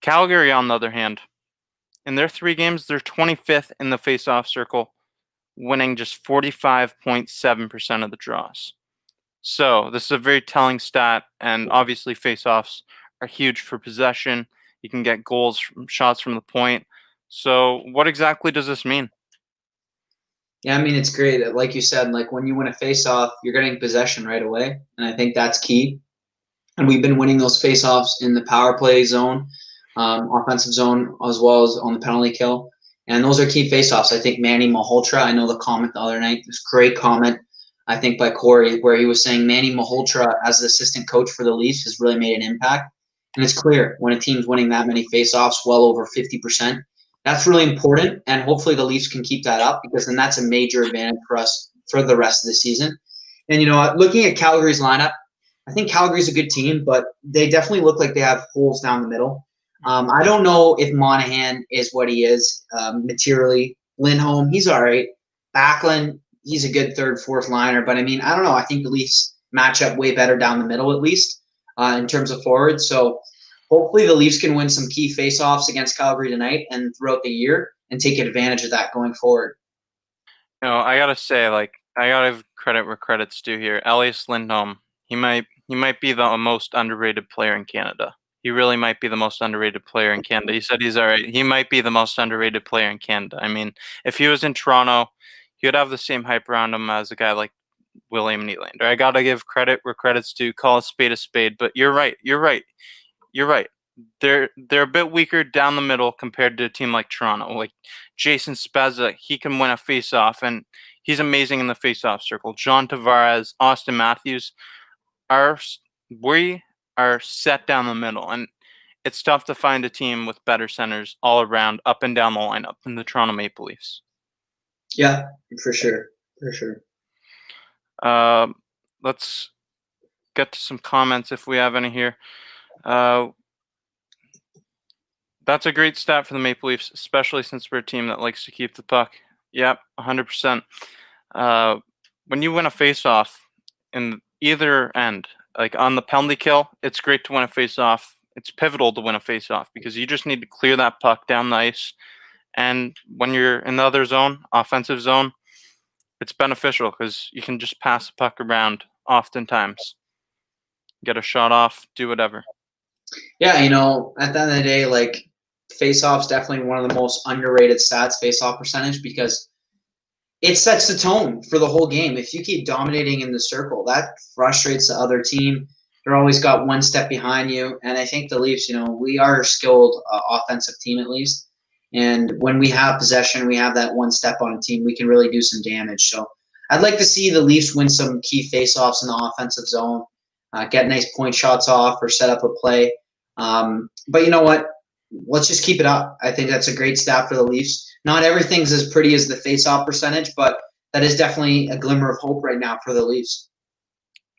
Calgary, on the other hand, in their 3 games, they're 25th in the face-off circle, winning just 45.7% of the draws. So this is a very telling stat, and obviously face-offs are huge for possession. You can get goals from shots from the point. So what exactly does this mean? Yeah, I mean, it's great. Like you said, like when you win a face-off, you're getting possession right away, and I think that's key. And we've been winning those face-offs in the power play zone, offensive zone, as well as on the penalty kill. And those are key face-offs. I think Manny Malhotra, I know the comment the other night, this great comment, I think by Corey, where he was saying Manny Malhotra as the assistant coach for the Leafs has really made an impact. And it's clear when a team's winning that many face-offs, well over 50%, that's really important. And hopefully the Leafs can keep that up, because then that's a major advantage for us for the rest of the season. And, looking at Calgary's lineup, I think Calgary's a good team, but they definitely look like they have holes down the middle. I don't know if Monahan is what he is materially. Lindholm, he's all right. Backlund, he's a good third, fourth liner. But, I mean, I don't know. I think the Leafs match up way better down the middle, at least, in terms of forwards. So hopefully the Leafs can win some key face-offs against Calgary tonight and throughout the year and take advantage of that going forward. I got to say, I got to give credit where credit's due here. Elias Lindholm, he might be the most underrated player in Canada. He really might be the most underrated player in Canada. He said he's all right. He might be the most underrated player in Canada. I mean, if he was in Toronto, he would have the same hype around him as a guy like William Nylander. I got to give credit where credit's due. Call a spade, but you're right. They're a bit weaker down the middle compared to a team like Toronto. Like Jason Spezza, he can win a face-off, and he's amazing in the face-off circle. John Tavares, Austin Matthews, we are set down the middle, and it's tough to find a team with better centers all around, up and down the lineup than the Toronto Maple Leafs. Yeah, for sure. Let's get to some comments if we have any here. That's a great stat for the Maple Leafs, especially since we're a team that likes to keep the puck. Yep, 100%. when you win a face-off in either end, like on the penalty kill, it's great to win a face-off. It's pivotal to win a face-off because you just need to clear that puck down the ice. And when you're in the other zone, offensive zone, it's beneficial because you can just pass the puck around oftentimes. Get a shot off, do whatever. Yeah, you know, at the end of the day, like face-off's definitely one of the most underrated stats, face-off percentage, because it sets the tone for the whole game. If you keep dominating in the circle, that frustrates the other team. They're always got one step behind you. And I think the Leafs, you know, we are a skilled offensive team at least. And when we have possession, we have that one step on a team, we can really do some damage. So I'd like to see the Leafs win some key face-offs in the offensive zone, get nice point shots off or set up a play. But you know what? Let's just keep it up. I think that's a great stat for the Leafs. Not everything's as pretty as the face-off percentage, but that is definitely a glimmer of hope right now for the Leafs.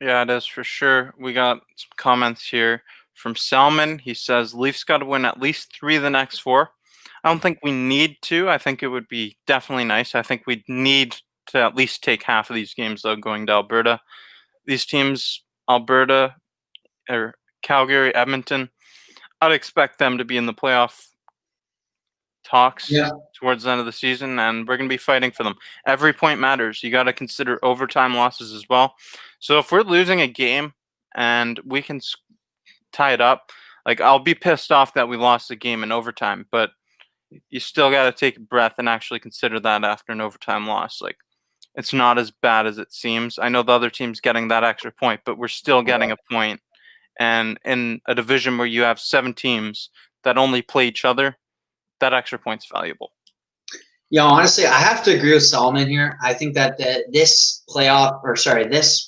Yeah, it is for sure. We got some comments here from Salmon. He says Leafs got to win at least 3 of the next 4. I don't think we need to. I think it would be definitely nice. I think we'd need to at least take half of these games, though, going to Alberta. These teams, Alberta or Calgary, Edmonton, I'd expect them to be in the playoff talks towards the end of the season, and we're going to be fighting for them. Every point matters. You got to consider overtime losses as well. So if we're losing a game and we can tie it up, like I'll be pissed off that we lost the game in overtime, but you still got to take a breath and actually consider that after an overtime loss. Like it's not as bad as it seems. I know the other team's getting that extra point, but we're still getting a point. And in a division where you have 7 teams that only play each other, that extra point's valuable. Yeah, honestly, I have to agree with Solomon here. I think that this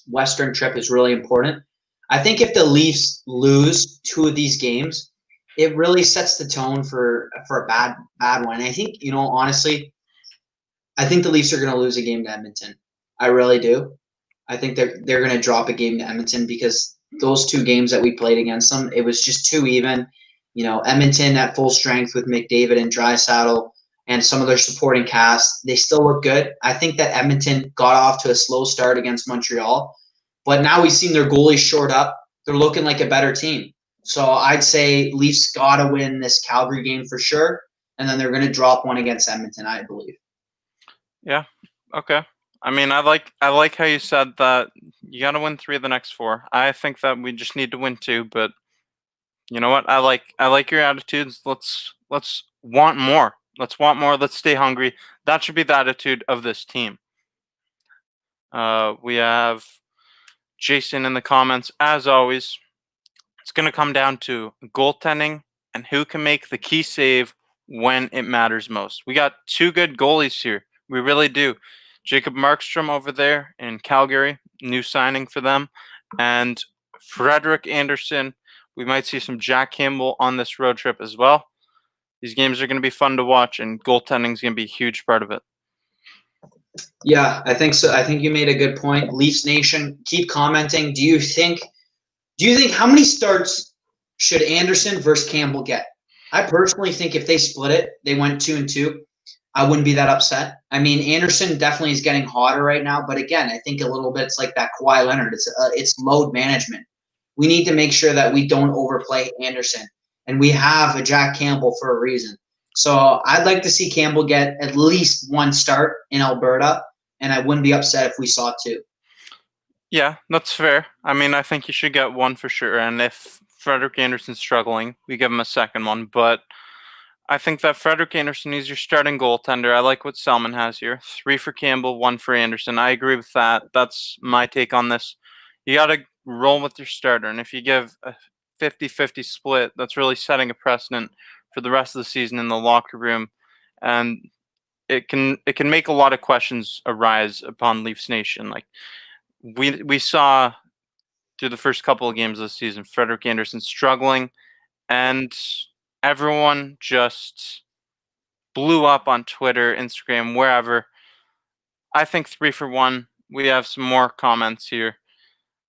Western trip is really important. I think if the Leafs lose 2 of these games, it really sets the tone for a bad one. I think, you know, honestly, I think the Leafs are going to lose a game to Edmonton. I really do. I think they're going to drop a game to Edmonton because those 2 games that we played against them, it was just too even. You know, Edmonton at full strength with McDavid and Draisaitl and some of their supporting cast, they still look good. I think that Edmonton got off to a slow start against Montreal, but now we've seen their goalies short up. They're looking like a better team. So I'd say Leafs got to win this Calgary game for sure, and then they're going to drop one against Edmonton, I believe. Yeah. Okay. I mean, I like how you said that you got to win 3 of the next 4. I think that we just need to win 2, but you know what? I like your attitudes. Let's want more. Let's want more. Let's stay hungry. That should be the attitude of this team. We have Jason in the comments. As always, it's going to come down to goaltending and who can make the key save when it matters most. We got 2 good goalies here. We really do. Jacob Markstrom over there in Calgary, new signing for them, and Frederik Andersen. We might see some Jack Campbell on this road trip as well. These games are going to be fun to watch, and goaltending is going to be a huge part of it. Yeah, I think so. I think you made a good point. Leafs Nation, keep commenting. Do you think how many starts should Andersen versus Campbell get? I personally think if they split it, they went 2-2, I wouldn't be that upset. I mean, Andersen definitely is getting hotter right now, but again, I think a little bit it's like that Kawhi Leonard. It's load management. We need to make sure that we don't overplay Andersen, and we have a Jack Campbell for a reason. So I'd like to see Campbell get at least 1 start in Alberta, and I wouldn't be upset if we saw 2. Yeah, that's fair. I mean, I think you should get 1 for sure, and if Frederik Andersen's struggling, we give him a second one, but I think that Frederik Andersen is your starting goaltender. I like what Selman has here. 3 for Campbell, 1 for Andersen. I agree with that. That's my take on this. You got to roll with your starter, and if you give a 50-50 split, that's really setting a precedent for the rest of the season in the locker room, and it can make a lot of questions arise upon Leafs Nation. Like we saw through the first couple of games of the season, Frederik Andersen struggling, and everyone just blew up on Twitter, Instagram, wherever. I think 3 for 1. We have some more comments here.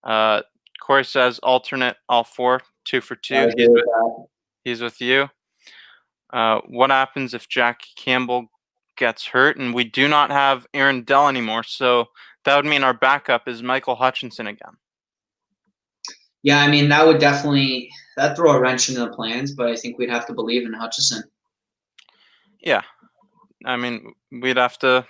Corey says alternate all 4, 2 for 2. He's with you. What happens if Jack Campbell gets hurt, and we do not have Aaron Dell anymore. So that would mean our backup is Michael Hutchinson again. Yeah, I mean, that would definitely throw a wrench into the plans, but I think we'd have to believe in Hutchison. Yeah. I mean, we'd have to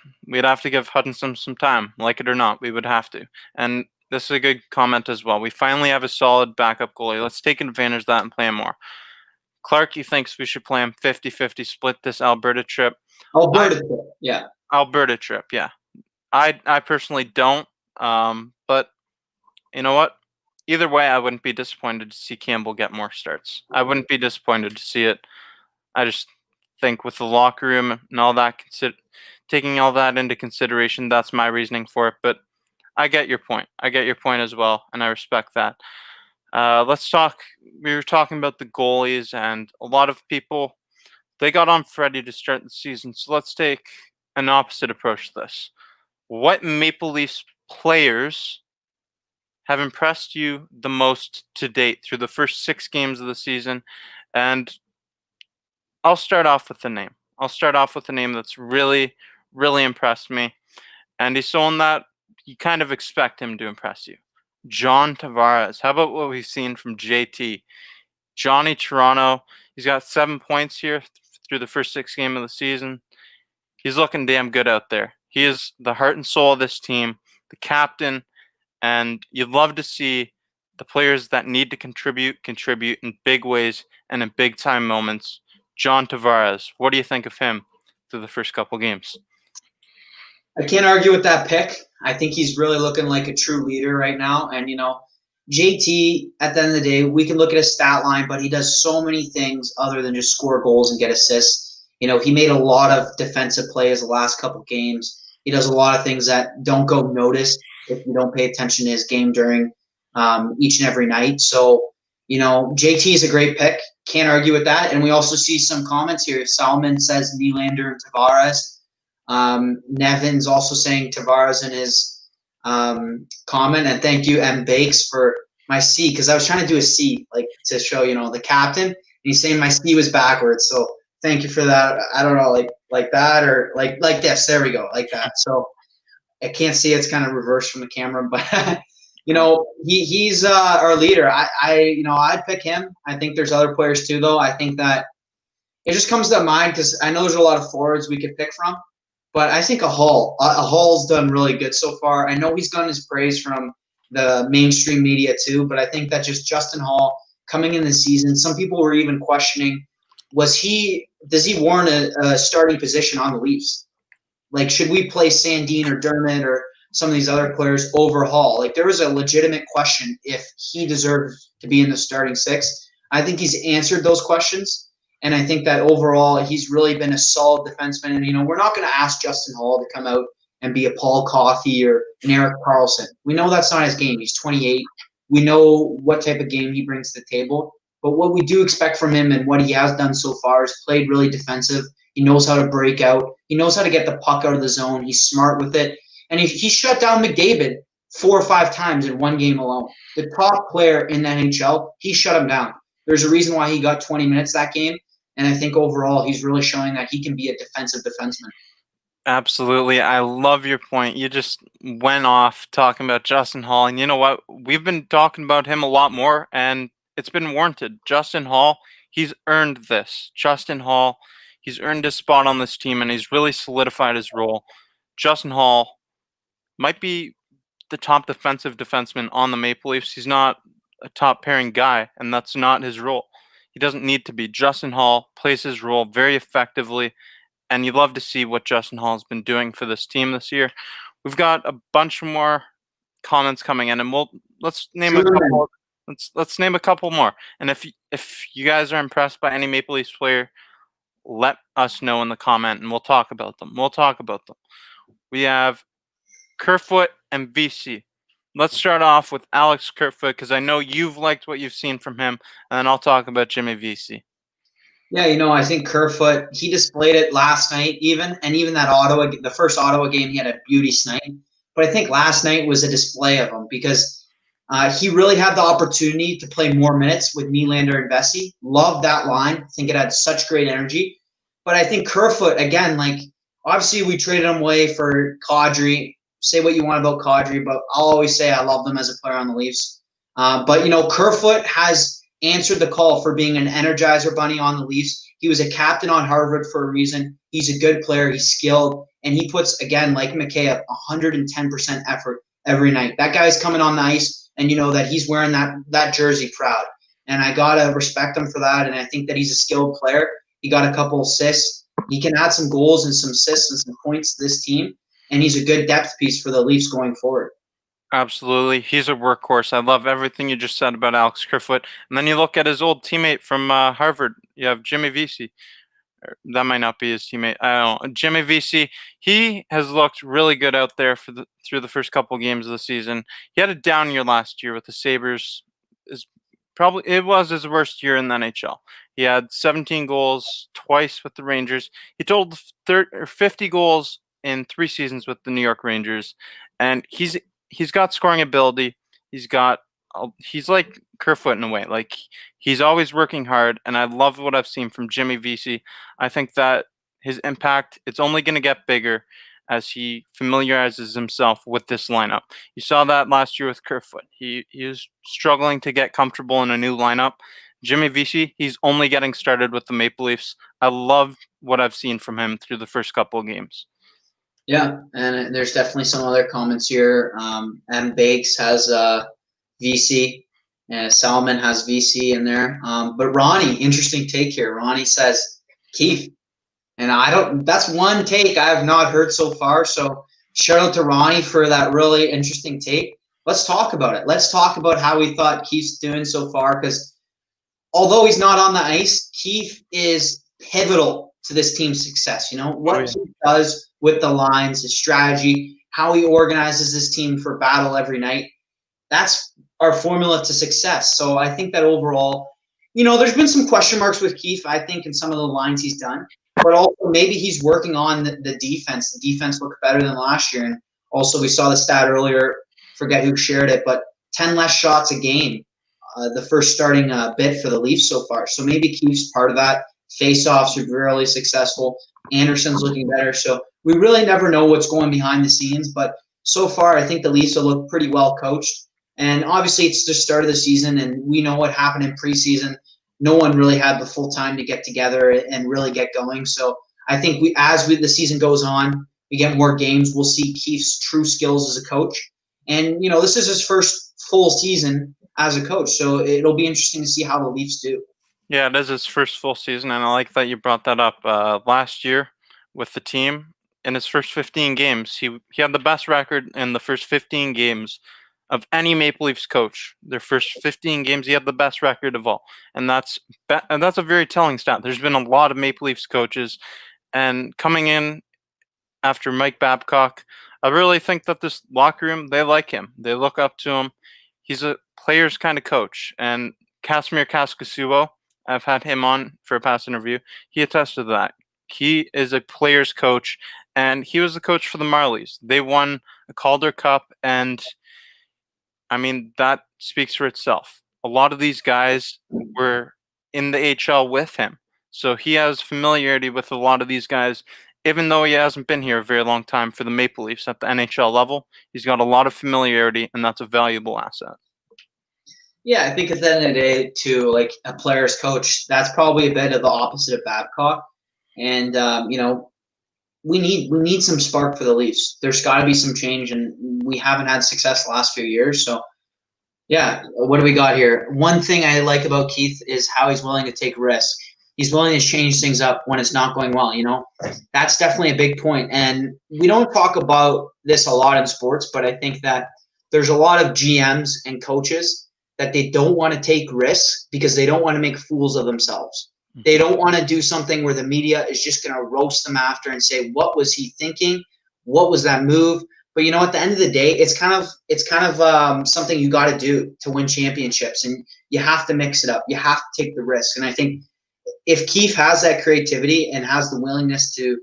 give Hutchinson some time, like it or not. We would have to. And this is a good comment as well. We finally have a solid backup goalie. Let's take advantage of that and play him more. Clarky thinks we should play him 50-50 split this Alberta trip. Alberta trip, yeah. Alberta trip, yeah. I personally don't. But you know what? Either way, I wouldn't be disappointed to see Campbell get more starts. I wouldn't be disappointed to see it. I just think with the locker room and all that, taking all that into consideration, that's my reasoning for it. But I get your point. I get your point as well, and I respect that. Let's talk. We were talking about the goalies, and a lot of people, they got on Freddie to start the season. So let's take an opposite approach to this. What Maple Leafs players have impressed you the most to date through the first 6 games of the season? And I'll start off with the name. I'll start off with a name that's really, really impressed me. And he's someone that you kind of expect him to impress you. John Tavares. How about what we've seen from JT? Johnny Toronto. He's got 7 points here through the first 6 games of the season. He's looking damn good out there. He is the heart and soul of this team, the captain, and you'd love to see the players that need to contribute in big ways and in big time moments. John Tavares, what do you think of him through the first couple games? I can't argue with that pick. I think he's really looking like a true leader right now. And, JT, at the end of the day, we can look at his stat line, but he does so many things other than just score goals and get assists. He made a lot of defensive plays the last couple games. He does a lot of things that don't go noticed if you don't pay attention to his game during each and every night. So, JT is a great pick. Can't argue with that. And we also see some comments here. Salmon says Nylander and Tavares. Nevin's also saying Tavares in his comment. And thank you, M. Bakes, for my C, because I was trying to do a C, like to show, the captain. And he's saying my C was backwards. So thank you for that. I don't know, like that or like this. There we go, like that. So I can't see it's kind of reversed from the camera, but he's our leader. I'd pick him. I think there's other players too, though. I think that it just comes to mind because I know there's a lot of forwards we could pick from, but I think a Hall's done really good so far. I know he's gotten his praise from the mainstream media too, but I think that just Justin Hall coming in the season, some people were even questioning, does he warrant a starting position on the Leafs? Like, should we play Sandin or Dermott or some of these other players over Hall? Like, there was a legitimate question if he deserved to be in the starting 6. I think he's answered those questions, and I think that overall he's really been a solid defenseman. And, we're not going to ask Justin Hall to come out and be a Paul Coffey or an Erik Karlsson. We know that's not his game. He's 28. We know what type of game he brings to the table. But what we do expect from him and what he has done so far is played really defensive. He knows how to break out. He knows how to get the puck out of the zone. He's smart with it. And he shut down McDavid 4 or 5 times in one game alone. The top player in the NHL, he shut him down. There's a reason why he got 20 minutes that game. And I think overall he's really showing that he can be a defensive defenseman. Absolutely. I love your point. You just went off talking about Justin Hall. And you know what? We've been talking about him a lot more, and it's been warranted. Justin Hall, he's earned this. Justin Hall, he's earned his spot on this team, and he's really solidified his role. Justin Hall might be the top defensive defenseman on the Maple Leafs. He's not a top pairing guy, and that's not his role. He doesn't need to be. Justin Hall plays his role very effectively, and you love to see what Justin Hall has been doing for this team this year. We've got a bunch more comments coming in, and let's name a couple. Let's name a couple more. And if you guys are impressed by any Maple Leafs player, let us know in the comment, and we'll talk about them. We have Kerfoot and VC. Let's start off with Alex Kerfoot, because I know you've liked what you've seen from him, and then I'll talk about Jimmy VC. Yeah, I think Kerfoot, he displayed it last night even that the first Ottawa game, he had a beauty night. But I think last night was a display of him because he really had the opportunity to play more minutes with Nylander and Vesey. Loved that line. I think it had such great energy. But I think Kerfoot, again, like obviously we traded him away for Kadri. Say what you want about Kadri, but I'll always say I love him as a player on the Leafs. But, Kerfoot has answered the call for being an Energizer bunny on the Leafs. He was a captain on Harvard for a reason. He's a good player. He's skilled. And he puts, again, like McKay, 110% effort every night. That guy's coming on the ice, and you know that he's wearing that jersey proud. And I got to respect him for that, and I think that he's a skilled player. He got a couple assists. He can add some goals and some assists and some points to this team, and he's a good depth piece for the Leafs going forward. Absolutely. He's a workhorse. I love everything you just said about Alex Kerfoot. And then you look at his old teammate from Harvard. You have Jimmy Vesey. That might not be his teammate. I don't know. Jimmy Vesey, he has looked really good out there through the first couple games of the season. He had a down year last year with the Sabres. It was his worst year in the NHL. He had 17 goals twice with the Rangers. He totaled 50 goals in 3 seasons with the New York Rangers, and he's got scoring ability. He's like Kerfoot in a way. Like, he's always working hard, and I love what I've seen from Jimmy Vesey. I think that his impact, it's only going to get bigger as he familiarizes himself with this lineup. You saw that last year with Kerfoot. He was struggling to get comfortable in a new lineup. Jimmy Vesey, he's only getting started with the Maple Leafs. I love what I've seen from him through the first couple of games. Yeah, and there's definitely some other comments here. M. Bakes has VC, and Salmon has VC in there. But Ronnie, interesting take here. Ronnie says Keith, and that's one take I have not heard so far. So shout out to Ronnie for that really interesting take. Let's talk about it. Let's talk about how we thought Keith's doing so far, because although he's not on the ice, Keith is pivotal to this team's success. What he does with the lines, his strategy, how he organizes this team for battle every night. That's our formula to success. So I think that overall, there's been some question marks with Keith, I think, in some of the lines he's done. But also maybe he's working on the defense. The defense looked better than last year. And also we saw the stat earlier, forget who shared it, but 10 less shots a game, the first starting bit for the Leafs so far. So maybe Keith's part of that. Face-offs are really successful. Anderson's looking better. So we really never know what's going behind the scenes. But so far, I think the Leafs have looked pretty well coached. And obviously, it's the start of the season, and we know what happened in preseason. No one really had the full time to get together and really get going. So I think the season goes on, we get more games, we'll see Keith's true skills as a coach. And, this is his first full season as a coach. So it'll be interesting to see how the Leafs do. Yeah, it is his first full season, and I like that you brought that up. Last year with the team, in his first 15 games, he had the best record in the first 15 games of any Maple Leafs coach. Their first 15 games, he had the best record of all, and that's a very telling stat. There's been a lot of Maple Leafs coaches, and coming in after Mike Babcock, I really think that this locker room, they like him. They look up to him. He's a player's kind of coach, and Kasimir Kaskasuo, I've had him on for a past interview. He attested to that. He is a player's coach, and he was the coach for the Marlies. They won a Calder Cup, and I mean, that speaks for itself. A lot of these guys were in the HL with him. So he has familiarity with a lot of these guys, even though he hasn't been here a very long time for the Maple Leafs at the NHL level. He's got a lot of familiarity, and that's a valuable asset. Yeah, I think at the end of the day, too, like a player's coach, that's probably a bit of the opposite of Babcock. And, we need some spark for the Leafs. There's got to be some change, and we haven't had success the last few years. So, yeah, what do we got here? One thing I like about Keith is how he's willing to take risks. He's willing to change things up when it's not going well, That's definitely a big point. And we don't talk about this a lot in sports, but I think that there's a lot of GMs and coaches that they don't want to take risks because they don't want to make fools of themselves. They don't want to do something where the media is just going to roast them after and say, what was he thinking? What was that move? But at the end of the day, it's kind of something you got to do to win championships, and you have to mix it up. You have to take the risk. And I think if Keith has that creativity and has the willingness to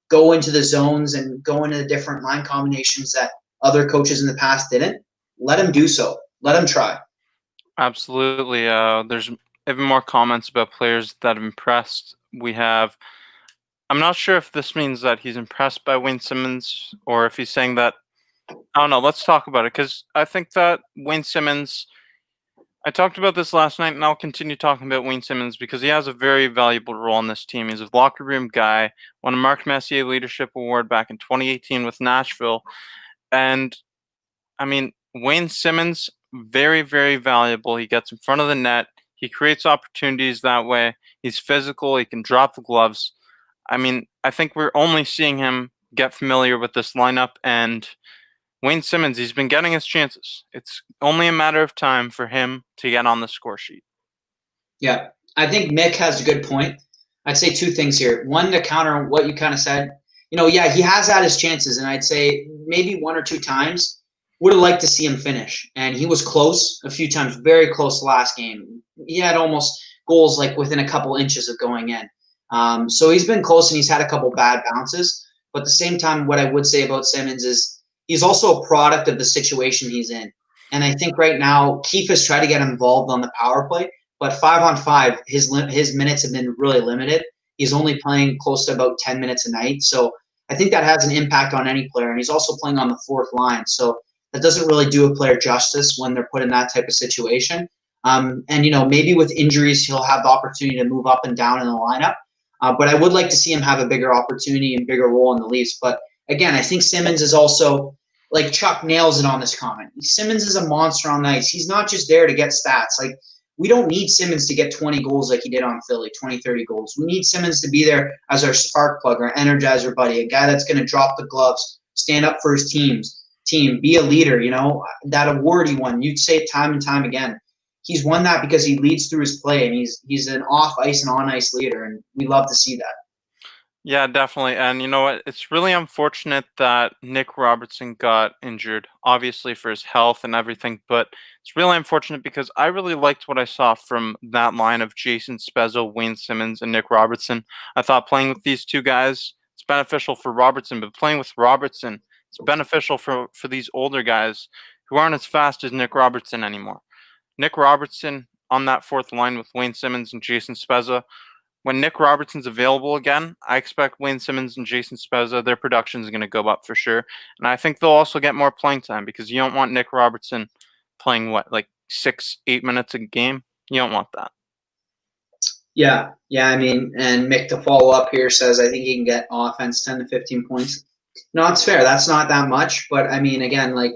go into the zones and go into the different line combinations that other coaches in the past didn't, let him do so. Let him try. Absolutely. There's even more comments about players that have impressed. We have I'm not sure if this means that he's impressed by Wayne Simmons or if he's saying that. I don't know. Let's talk about it because I think that Wayne Simmons. I talked about this last night, and I'll continue talking about Wayne Simmons because he has a very valuable role on this team. He's a locker room guy, won a Marc Messier Leadership Award back in 2018 with Nashville. And, I mean, Wayne Simmons, very, very valuable. He gets in front of the net. He creates opportunities that way. He's physical. He can drop the gloves. I mean, I think we're only seeing him get familiar with this lineup, and Wayne Simmons, he's been getting his chances. It's only a matter of time for him to get on the score sheet. Yeah, I think Mick has a good point. I'd say two things here. One, to counter what you kind of said. Yeah, he has had his chances, and I'd say maybe one or two times would have liked to see him finish. And he was close a few times, very close last game. He had almost goals like within a couple inches of going in. So he's been close, and he's had a couple bad bounces. But at the same time, what I would say about Simmons is he's also a product of the situation he's in. And I think right now Keefe has tried to get involved on the power play, but 5-on-5, his minutes have been really limited. He's only playing close to about 10 minutes a night. So I think that has an impact on any player. And he's also playing on the fourth line. So that doesn't really do a player justice when they're put in that type of situation. And maybe with injuries, he'll have the opportunity to move up and down in the lineup. But I would like to see him have a bigger opportunity and bigger role in the Leafs. But again, I think Simmons is also, like Chuck nails it on this comment. Simmons is a monster on the ice. He's not just there to get stats. Like, we don't need Simmons to get 20 goals like he did on Philly, 20, 30 goals. We need Simmons to be there as our spark plug, our energizer buddy, a guy that's going to drop the gloves, stand up for his team, be a leader. That award he won, you'd say it time and time again. He's won that because he leads through his play, and he's an off-ice and on-ice leader, and we love to see that. Yeah, definitely. And you know what? It's really unfortunate that Nick Robertson got injured, obviously for his health and everything, but it's really unfortunate because I really liked what I saw from that line of Jason Spezza, Wayne Simmons, and Nick Robertson. I thought playing with these two guys, it's beneficial for Robertson, but playing with Robertson, it's beneficial for these older guys who aren't as fast as Nick Robertson anymore. Nick Robertson on that fourth line with Wayne Simmons and Jason Spezza. When Nick Robertson's available again, I expect Wayne Simmons and Jason Spezza, their production is going to go up for sure. And I think they'll also get more playing time because you don't want Nick Robertson playing, like 6-8 minutes a game? You don't want that. Yeah. I mean, and Mick, to follow up here, says I think he can get offense 10 to 15 points. No, it's fair. That's not that much. But, I mean, again, like,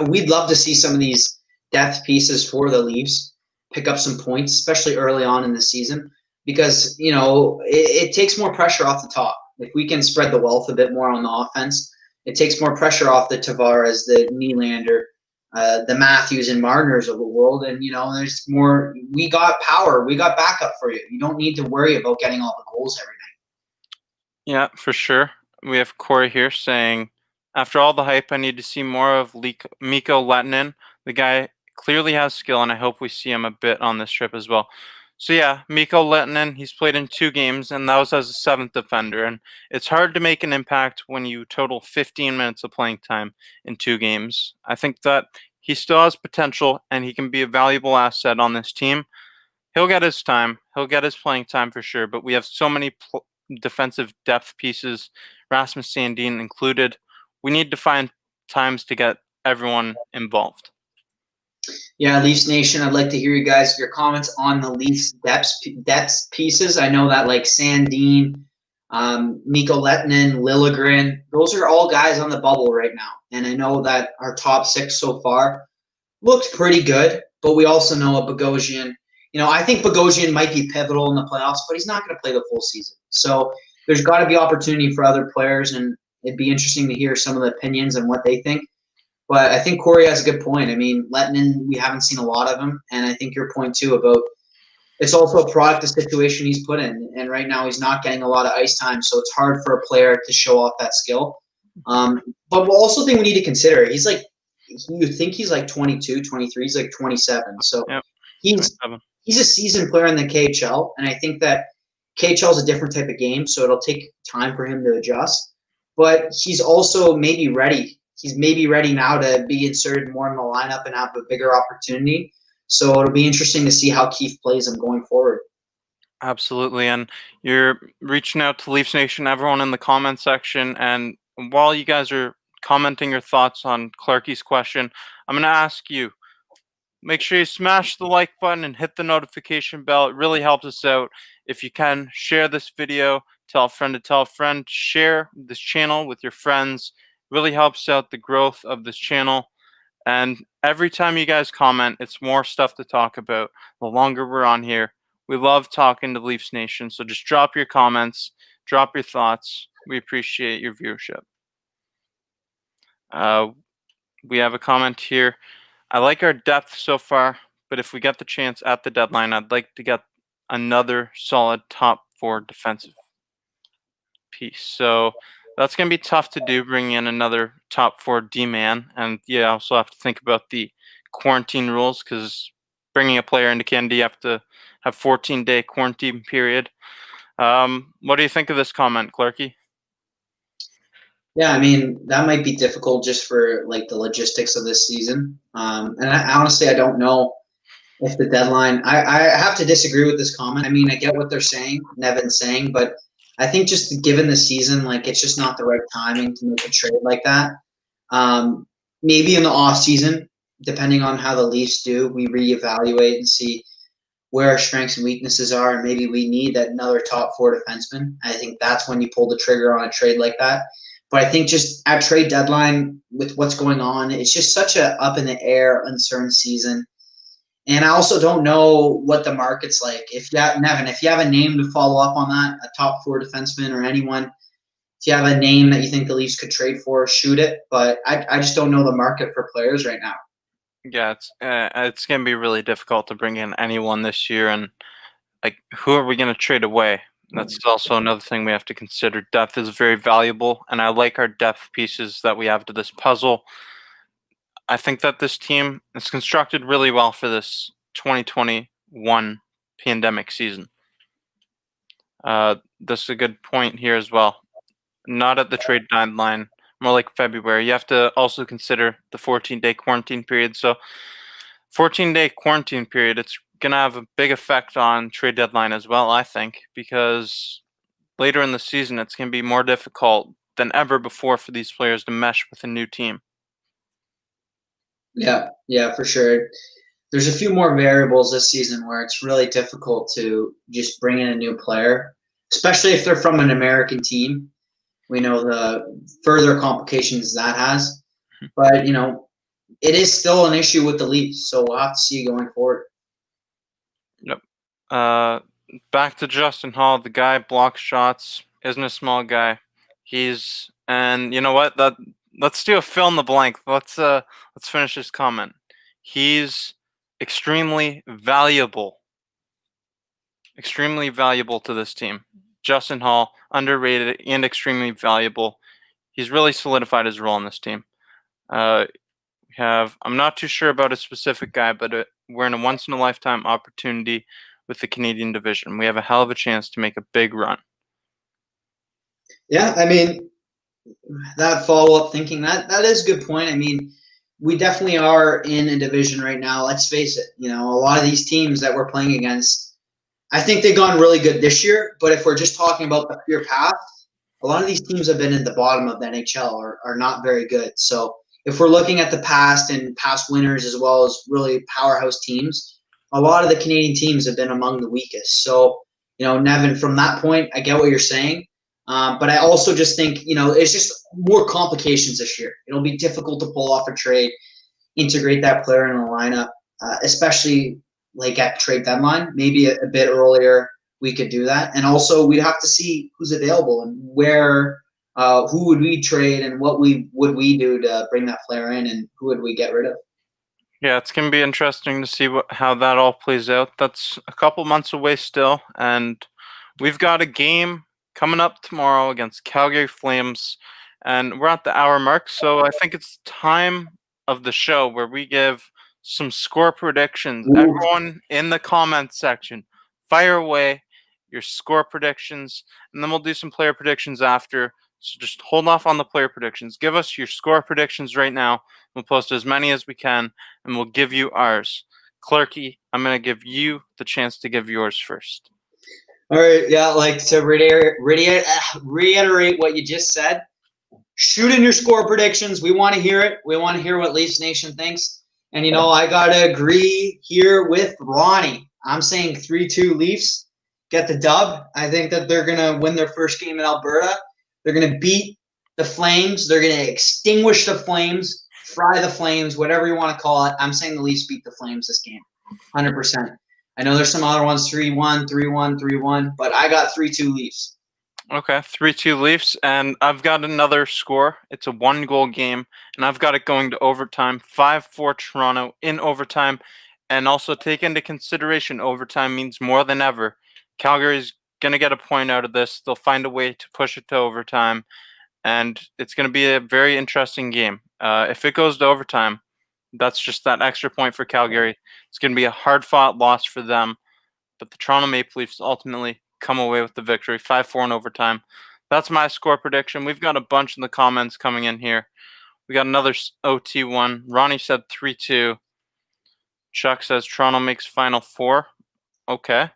we'd love to see some of these depth pieces for the Leafs pick up some points, especially early on in the season. Because, it takes more pressure off the top. If we can spread the wealth a bit more on the offense, it takes more pressure off the Tavares, the Nylander, the Matthews and Marners of the world. And, there's more. We got power. We got backup for you. You don't need to worry about getting all the goals every night. Yeah, for sure. We have Corey here saying, after all the hype, I need to see more of Mikko Lehtinen. The guy clearly has skill, and I hope we see him a bit on this trip as well. So yeah, Mikko Lehtinen, he's played in 2 games, and that was as a 7th defender. And it's hard to make an impact when you total 15 minutes of playing time in 2 games. I think that he still has potential, and he can be a valuable asset on this team. He'll get his time. He'll get his playing time for sure, but we have so many defensive depth pieces, Rasmus Sandin included. We need to find times to get everyone involved. Yeah, Leafs Nation, I'd like to hear your comments on the Leafs depth pieces. I know that like Sandin, Mikko Lehtinen, Liljegren, those are all guys on the bubble right now. And I know that our top 6 so far looked pretty good, but we also know a Bogosian. I think Bogosian might be pivotal in the playoffs, but he's not going to play the full season. So there's got to be opportunity for other players, and it'd be interesting to hear some of the opinions and what they think. But I think Corey has a good point. I mean, Lehtinen, we haven't seen a lot of him. And I think your point, too, about it's also a product of the situation he's put in. And right now he's not getting a lot of ice time, so it's hard for a player to show off that skill. But we'll also think we need to consider, you think he's like 22, 23. He's like 27. So yep. He's a seasoned player in the KHL. And I think that KHL is a different type of game, so it'll take time for him to adjust. But he's also maybe ready. He's maybe ready now to be inserted more in the lineup and have a bigger opportunity. So it'll be interesting to see how Keefe plays him going forward. Absolutely, and you're reaching out to Leafs Nation, everyone in the comment section, and while you guys are commenting your thoughts on Clarky's question, I'm going to ask you, make sure you smash the like button and hit the notification bell. It really helps us out. If you can, share this video, tell a friend to tell a friend, share this channel with your friends. It really helps out the growth of this channel. And every time you guys comment, it's more stuff to talk about. The longer we're on here, we love talking to Leafs Nation. So just drop your comments, drop your thoughts. We appreciate your viewership. We have a comment here. I like our depth so far, but if we get the chance at the deadline, I'd like to get another solid top 4 defensive piece. So that's going to be tough to do, bringing in another top 4 D-man. And yeah, I also have to think about the quarantine rules, because bringing a player into Canada, you have to have 14-day quarantine period. What do you think of this comment, Clarky? Yeah, I mean, that might be difficult just for like the logistics of this season. And honestly, I don't know if the deadline. I have to disagree with this comment. I mean, I get what they're saying, Nevin's saying, but I think just given the season, like it's just not the right timing to make a trade like that. Maybe in the off season, depending on how the Leafs do, we reevaluate and see where our strengths and weaknesses are, and maybe we need another top 4 defenseman. I think that's when you pull the trigger on a trade like that. But I think just at trade deadline, with what's going on, it's just such a up in the air, uncertain season. And I also don't know what the market's like. Nevin, if you have a name to follow up on that, a top 4 defenseman or anyone, if you have a name that you think the Leafs could trade for, shoot it. But I just don't know the market for players right now. Yeah, it's going to be really difficult to bring in anyone this year, and like, who are we going to trade away? That's also another thing we have to consider. Depth is very valuable, and I like our depth pieces that we have to this puzzle. I think that this team is constructed really well for this 2021 pandemic season. This is a good point here as well. Not at the trade deadline, more like February. You have to also consider the 14-day quarantine period. So 14-day quarantine period, it's going to have a big effect on trade deadline as well, I think, because later in the season, it's going to be more difficult than ever before for these players to mesh with a new team. Yeah, for sure. There's a few more variables this season where it's really difficult to just bring in a new player, especially if they're from an American team. We know the further complications that has. But, it is still an issue with the Leafs, so we'll have to see going forward. Yep. Back to Justin Hall. The guy blocks shots, isn't a small guy. And you know what? Let's do a fill in the blank. Let's finish this comment. He's extremely valuable. Extremely valuable to this team. Justin Hall, underrated and extremely valuable. He's really solidified his role in this team. I'm not too sure about a specific guy, but we're in a once-in-a-lifetime opportunity with the Canadian division. We have a hell of a chance to make a big run. Yeah, I mean, that follow-up thinking, that is a good point. I mean, we definitely are in a division right now. Let's face it. A lot of these teams that we're playing against, I think they've gone really good this year. But if we're just talking about the pure path, a lot of these teams have been at the bottom of the NHL or are not very good. So if we're looking at the past and past winners as well as really powerhouse teams, a lot of the Canadian teams have been among the weakest. So, Nevin, from that point, I get what you're saying. But I also just think, it's just more complications this year. It'll be difficult to pull off a trade, integrate that player in the lineup, especially like at trade deadline. Maybe a bit earlier we could do that. And also we'd have to see who's available and where, who would we trade and what would we do to bring that player in and who would we get rid of. Yeah, it's going to be interesting to see how that all plays out. That's a couple months away still, and we've got a game coming up tomorrow against Calgary Flames, and we're at the hour mark, so I think it's time of the show where we give some score predictions. Ooh. Everyone in the comments section, fire away your score predictions, and then we'll do some player predictions after. So just hold off on the player predictions. Give us your score predictions right now. We'll post as many as we can, and we'll give you ours. Clarky, I'm going to give you the chance to give yours first. All right, yeah, like to reiterate what you just said. Shoot in your score predictions. We want to hear it. We want to hear what Leafs Nation thinks. And I gotta agree here with Ronnie. I'm saying 3-2 Leafs get the dub. I think that they're gonna win their first game in Alberta. They're gonna beat the Flames. They're gonna extinguish the Flames, fry the Flames, whatever you want to call it. I'm saying the Leafs beat the Flames this game, 100%. I know there's some other ones, 3-1, 3-1, 3-1, but I got 3-2 Leafs. Okay, 3-2 Leafs, and I've got another score. It's a 1-goal game, and I've got it going to overtime, 5-4 Toronto in overtime, and also take into consideration overtime means more than ever. Calgary's going to get a point out of this. They'll find a way to push it to overtime, and it's going to be a very interesting game. If it goes to overtime, that's just that extra point for Calgary. It's going to be a hard-fought loss for them, but the Toronto Maple Leafs ultimately come away with the victory, 5-4 in overtime. That's my score prediction. We've got a bunch in the comments coming in here. We got another OT one. Ronnie said 3-2. Chuck says Toronto makes final four. Okay.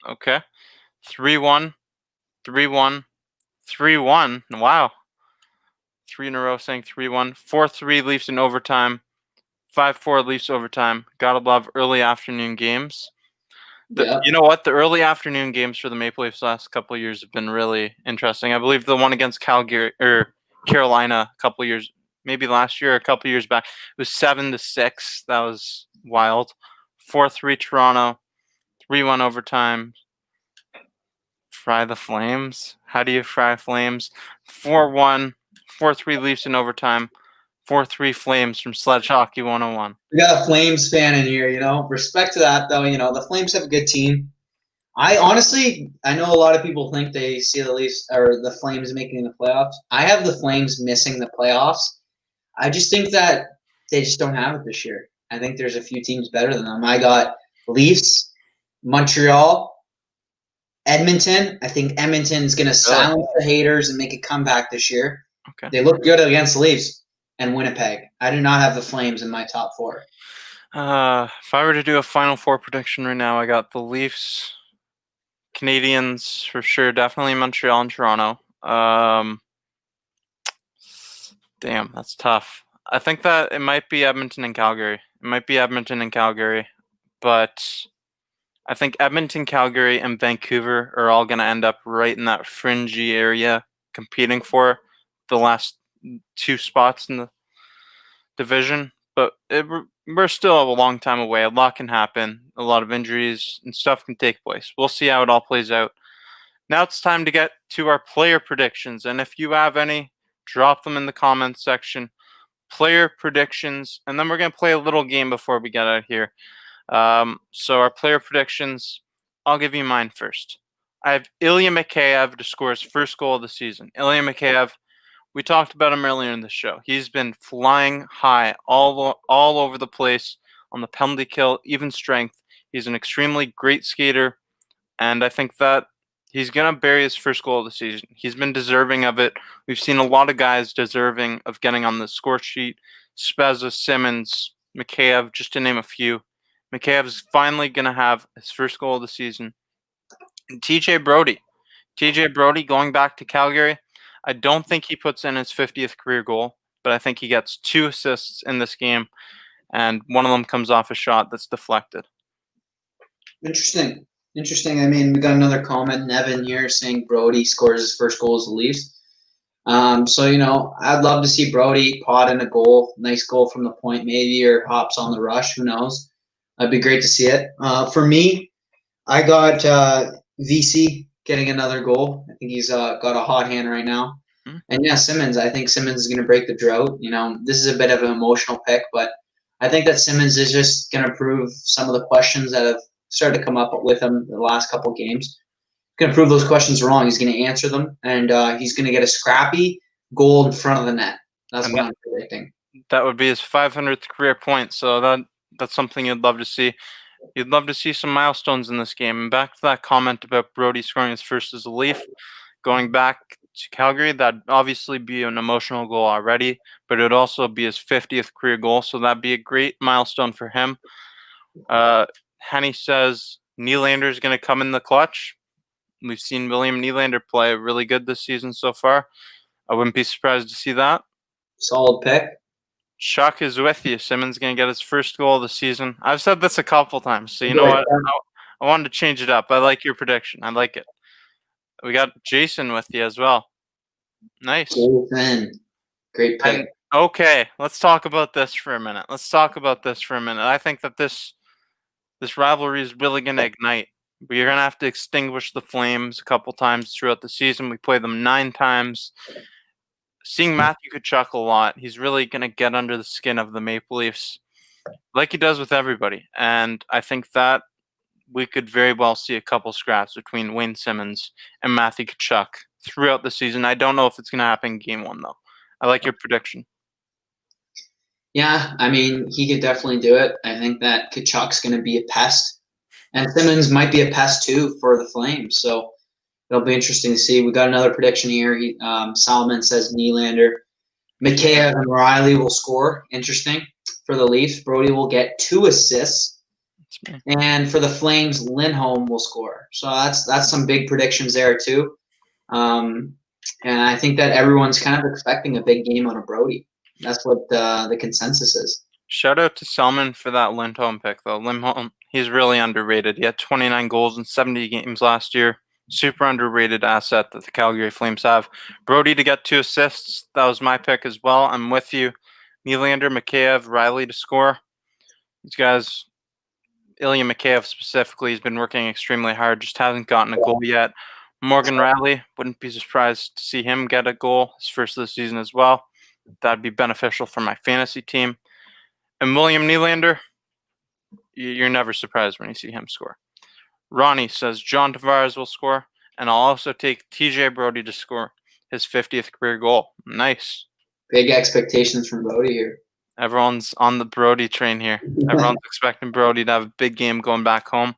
3-1, 3-1, 3-1. Wow. 3 in a row saying 3-1. 4-3 Leafs in overtime. 5-4 Leafs overtime. Gotta love early afternoon games. You know what? The early afternoon games for the Maple Leafs last couple of years have been really interesting. I believe the one against Calgary or Carolina a couple of years, maybe last year or a couple of years back, it was 7-6. That was wild. 4-3 Toronto, 3-1 overtime. Fry the Flames. How do you fry Flames? 4-1, 4-3 Leafs in overtime. 4-3 Flames from Sledge Hockey 101. We got a Flames fan in here, Respect to that, though. The Flames have a good team. I know a lot of people think they see the Leafs or the Flames making the playoffs. I have the Flames missing the playoffs. I just think that they just don't have it this year. I think there's a few teams better than them. I got Leafs, Montreal, Edmonton. I think Edmonton's going to silence the haters and make a comeback this year. Okay. They look good against the Leafs. And Winnipeg. I do not have the Flames in my top four. If I were to do a Final Four prediction right now, I got the Leafs, Canadians for sure, definitely Montreal and Toronto. Damn, that's tough. I think that it might be Edmonton and Calgary. But I think Edmonton, Calgary, and Vancouver are all going to end up right in that fringy area competing for the last 2 spots in the division. But we're still a long time away. A lot can happen. A lot of injuries and stuff can take place. We'll see how it all plays out. Now it's time to get to our player predictions. And if you have any, drop them in the comments section. Player predictions. And then we're going to play a little game before we get out of here. So our player predictions, I'll give you mine first. I have Ilya Mikheyev to score his first goal of the season. Ilya Mikheyev, we talked about him earlier in the show. He's been flying high all over the place on the penalty kill, even strength. He's an extremely great skater, and I think that he's going to bury his first goal of the season. He's been deserving of it. We've seen a lot of guys deserving of getting on the score sheet. Spezza, Simmons, Mikheyev, just to name a few. Mikheyev's finally going to have his first goal of the season. And TJ Brodie going back to Calgary. I don't think he puts in his 50th career goal, but I think he gets 2 assists in this game, and one of them comes off a shot that's deflected. Interesting. I mean, we got another comment, Nevin here, saying Brodie scores his first goal as the Leafs. So, I'd love to see Brodie pot in a goal, nice goal from the point maybe, or hops on the rush, who knows. That'd be great to see it. For me, I got VC getting another goal. I think he's got a hot hand right now. Mm-hmm. And yeah, Simmons. I think Simmons is going to break the drought. This is a bit of an emotional pick, but I think that Simmons is just going to prove some of the questions that have started to come up with him the last couple of games. He's going to prove those questions wrong. He's going to answer them, and he's going to get a scrappy goal in front of the net. That's what I'm predicting. That would be his 500th career point, so that's something you'd love to see. You'd love to see some milestones in this game. And back to that comment about Brodie scoring his first as a Leaf, going back to Calgary, that'd obviously be an emotional goal already, but it would also be his 50th career goal, so that'd be a great milestone for him. Henny says Nylander is going to come in the clutch. We've seen William Nylander play really good this season so far. I wouldn't be surprised to see that. Solid pick. Chuck is with you. Simmons going to get his first goal of the season. I've said this a couple times, so you know what? I wanted to change it up. I like your prediction. I like it. We got Jason with you as well. Nice. Jason. Great pick. And, okay, let's talk about this for a minute. I think that this rivalry is really going to ignite. We're going to have to extinguish the flames a couple times throughout the season. We play them 9 times. Seeing Matthew Tkachuk a lot, he's really going to get under the skin of the Maple Leafs like he does with everybody. And I think that we could very well see a couple scraps between Wayne Simmons and Matthew Tkachuk throughout the season. I don't know if it's going to happen in Game 1, though. I like your prediction. Yeah, I mean, he could definitely do it. I think that Tkachuk's going to be a pest. And Simmons might be a pest, too, for the Flames. So it'll be interesting to see. We got another prediction here. Solomon says Nylander. Mikheyev and Riley will score. Interesting. For the Leafs, Brodie will get 2 assists. And for the Flames, Lindholm will score. So that's some big predictions there, too. And I think that everyone's kind of expecting a big game out of Brodie. That's what the consensus is. Shout out to Selman for that Lindholm pick, though. Lindholm, he's really underrated. He had 29 goals in 70 games last year. Super underrated asset that the Calgary Flames have. Brodie to get 2 assists. That was my pick as well. I'm with you. Nylander, Mikheyev, Riley to score. These guys, Ilya Mikheyev specifically, has been working extremely hard. Just hasn't gotten a goal yet. Morgan Riley, wouldn't be surprised to see him get a goal his first of the season as well. That'd be beneficial for my fantasy team. And William Nylander, you're never surprised when you see him score. Ronnie says John Tavares will score, and I'll also take TJ Brodie to score his 50th career goal. Nice. Big expectations from Brodie here. Everyone's on the Brodie train here. Everyone's expecting Brodie to have a big game going back home.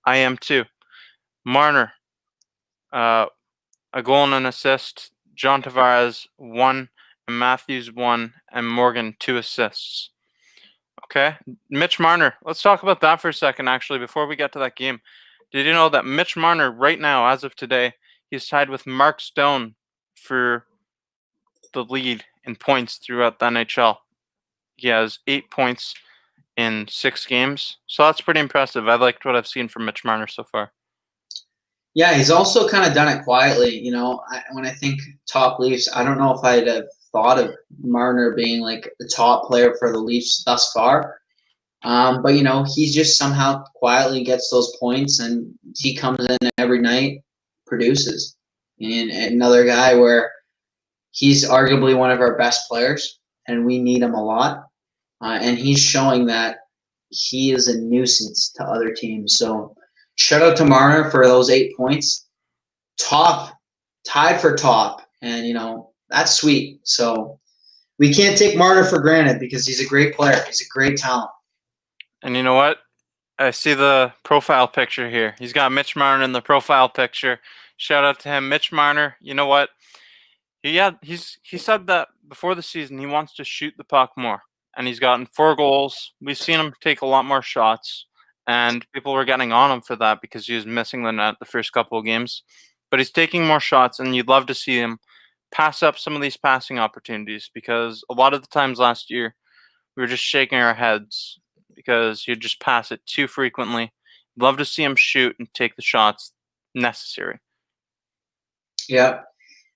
I am too. Marner, a goal and an assist. John Tavares, 1, and Matthews, 1, and Morgan, 2 assists. Okay, Mitch Marner. Let's talk about that for a second, actually, before we get to that game. Did you know that Mitch Marner, right now, as of today, he's tied with Mark Stone for the lead in points throughout the NHL. He has 8 points in 6 games, so that's pretty impressive. I liked what I've seen from Mitch Marner so far. Yeah, he's also kind of done it quietly. You know, when I think top Leafs, I don't know if I'd have thought of Marner being like the top player for the Leafs thus far. But, you know, he just somehow quietly gets those points, and he comes in every night, produces. And another guy where he's arguably one of our best players, and we need him a lot. And he's showing that he is a nuisance to other teams. So shout out to Marner for those 8 points. Tied for top. And, you know, that's sweet. So we can't take Marner for granted because he's a great player. He's a great talent. And you know what? I see the profile picture here. He's got Mitch Marner in the profile picture. Shout out to him. Mitch Marner, you know what? He said that before the season he wants to shoot the puck more. And he's gotten 4 goals. We've seen him take a lot more shots. And people were getting on him for that because he was missing the net the first couple of games. But he's taking more shots, and you'd love to see him pass up some of these passing opportunities, because a lot of the times last year we were just shaking our heads because he'd just pass it too frequently. Love to see him shoot and take the shots necessary. Yeah.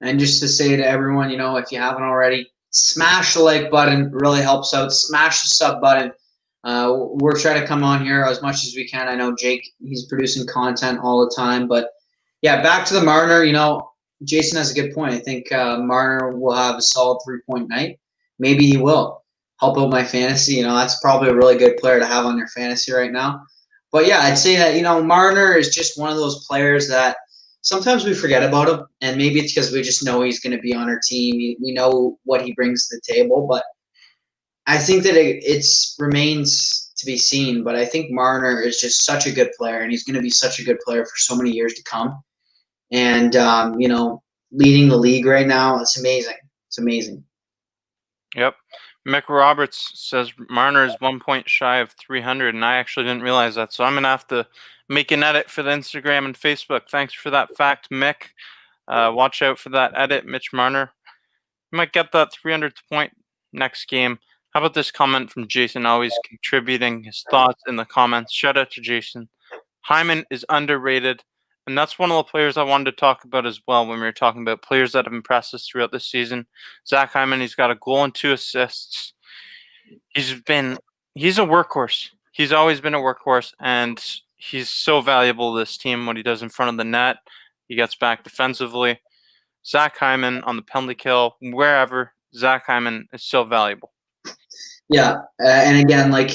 And just to say to everyone, you know, if you haven't already, smash the like button. It really helps out. Smash the sub button. We're trying to come on here as much as we can. I know Jake, he's producing content all the time. But, yeah, back to the Marner. You know, Jason has a good point. I think Marner will have a solid 3-point night. Maybe he will help out my fantasy. You know, that's probably a really good player to have on your fantasy right now. But, yeah, I'd say that, you know, Marner is just one of those players that sometimes we forget about him. And maybe it's because we just know he's going to be on our team. We know what he brings to the table. But I think that it remains to be seen. But I think Marner is just such a good player, and he's going to be such a good player for so many years to come. And, you know, leading the league right now, it's amazing. It's amazing. Yep. Mick Roberts says Marner is 1 point shy of 300, and I actually didn't realize that. So I'm going to have to make an edit for the Instagram and Facebook. Thanks for that fact, Mick. Watch out for that edit, Mitch Marner. You might get that 300th point next game. How about this comment from Jason, always contributing his thoughts in the comments. Shout out to Jason. Hyman is underrated, and that's one of the players I wanted to talk about as well when we were talking about players that have impressed us throughout the season. Zach Hyman, he's got a goal and 2 assists. He's a workhorse. He's always been a workhorse, and he's so valuable to this team. What he does in front of the net, he gets back defensively. Zach Hyman on the penalty kill, wherever, Zach Hyman is so valuable. Yeah, and again, like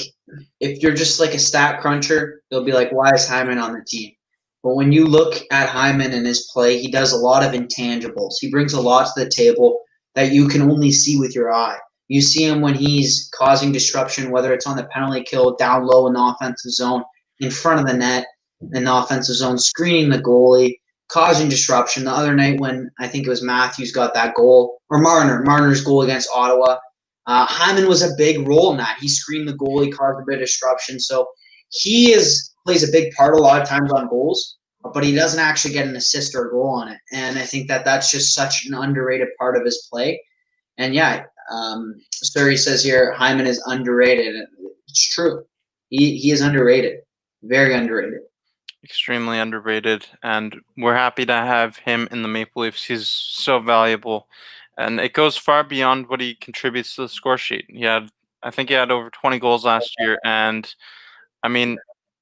if you're just like a stat cruncher, they'll be like, why is Hyman on the team? But when you look at Hyman and his play, he does a lot of intangibles. He brings a lot to the table that you can only see with your eye. You see him when he's causing disruption, whether it's on the penalty kill, down low in the offensive zone, in front of the net, in the offensive zone, screening the goalie, causing disruption. The other night when I think it was Matthews got that goal, or Marner's goal against Ottawa, Hyman was a big role in that. He screened the goalie, caused a bit of disruption. So he plays a big part a lot of times on goals, but he doesn't actually get an assist or a goal on it. And I think that that's just such an underrated part of his play. And yeah, Surrey says here, Hyman is underrated. It's true. He is underrated. Very underrated. Extremely underrated, and we're happy to have him in the Maple Leafs. He's so valuable, and it goes far beyond what he contributes to the score sheet. I think he had over 20 goals last year, and I mean,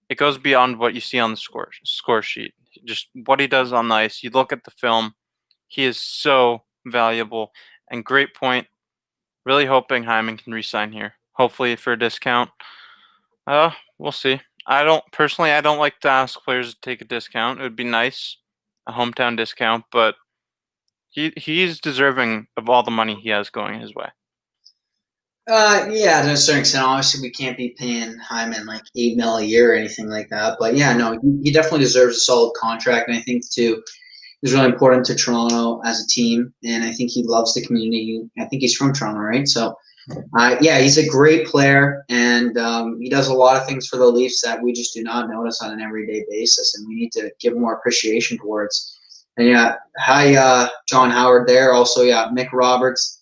it goes beyond what you see on the score sheet. Just what he does on the ice. You look at the film, he is so valuable, and great point. Really hoping Hyman can re-sign here, hopefully for a discount. We'll see. I don't like to ask players to take a discount. It would be nice, a hometown discount, but he's deserving of all the money he has going his way. Yeah, to a certain extent. Obviously, we can't be paying Hyman like $8 million a year or anything like that. But yeah, no, he definitely deserves a solid contract. And I think too, he's really important to Toronto as a team. And I think he loves the community. I think he's from Toronto, right? So yeah, he's a great player, and he does a lot of things for the Leafs that we just do not notice on an everyday basis, and we need to give more appreciation towards. And yeah, hi, John Howard there. Also, yeah, Mick Roberts.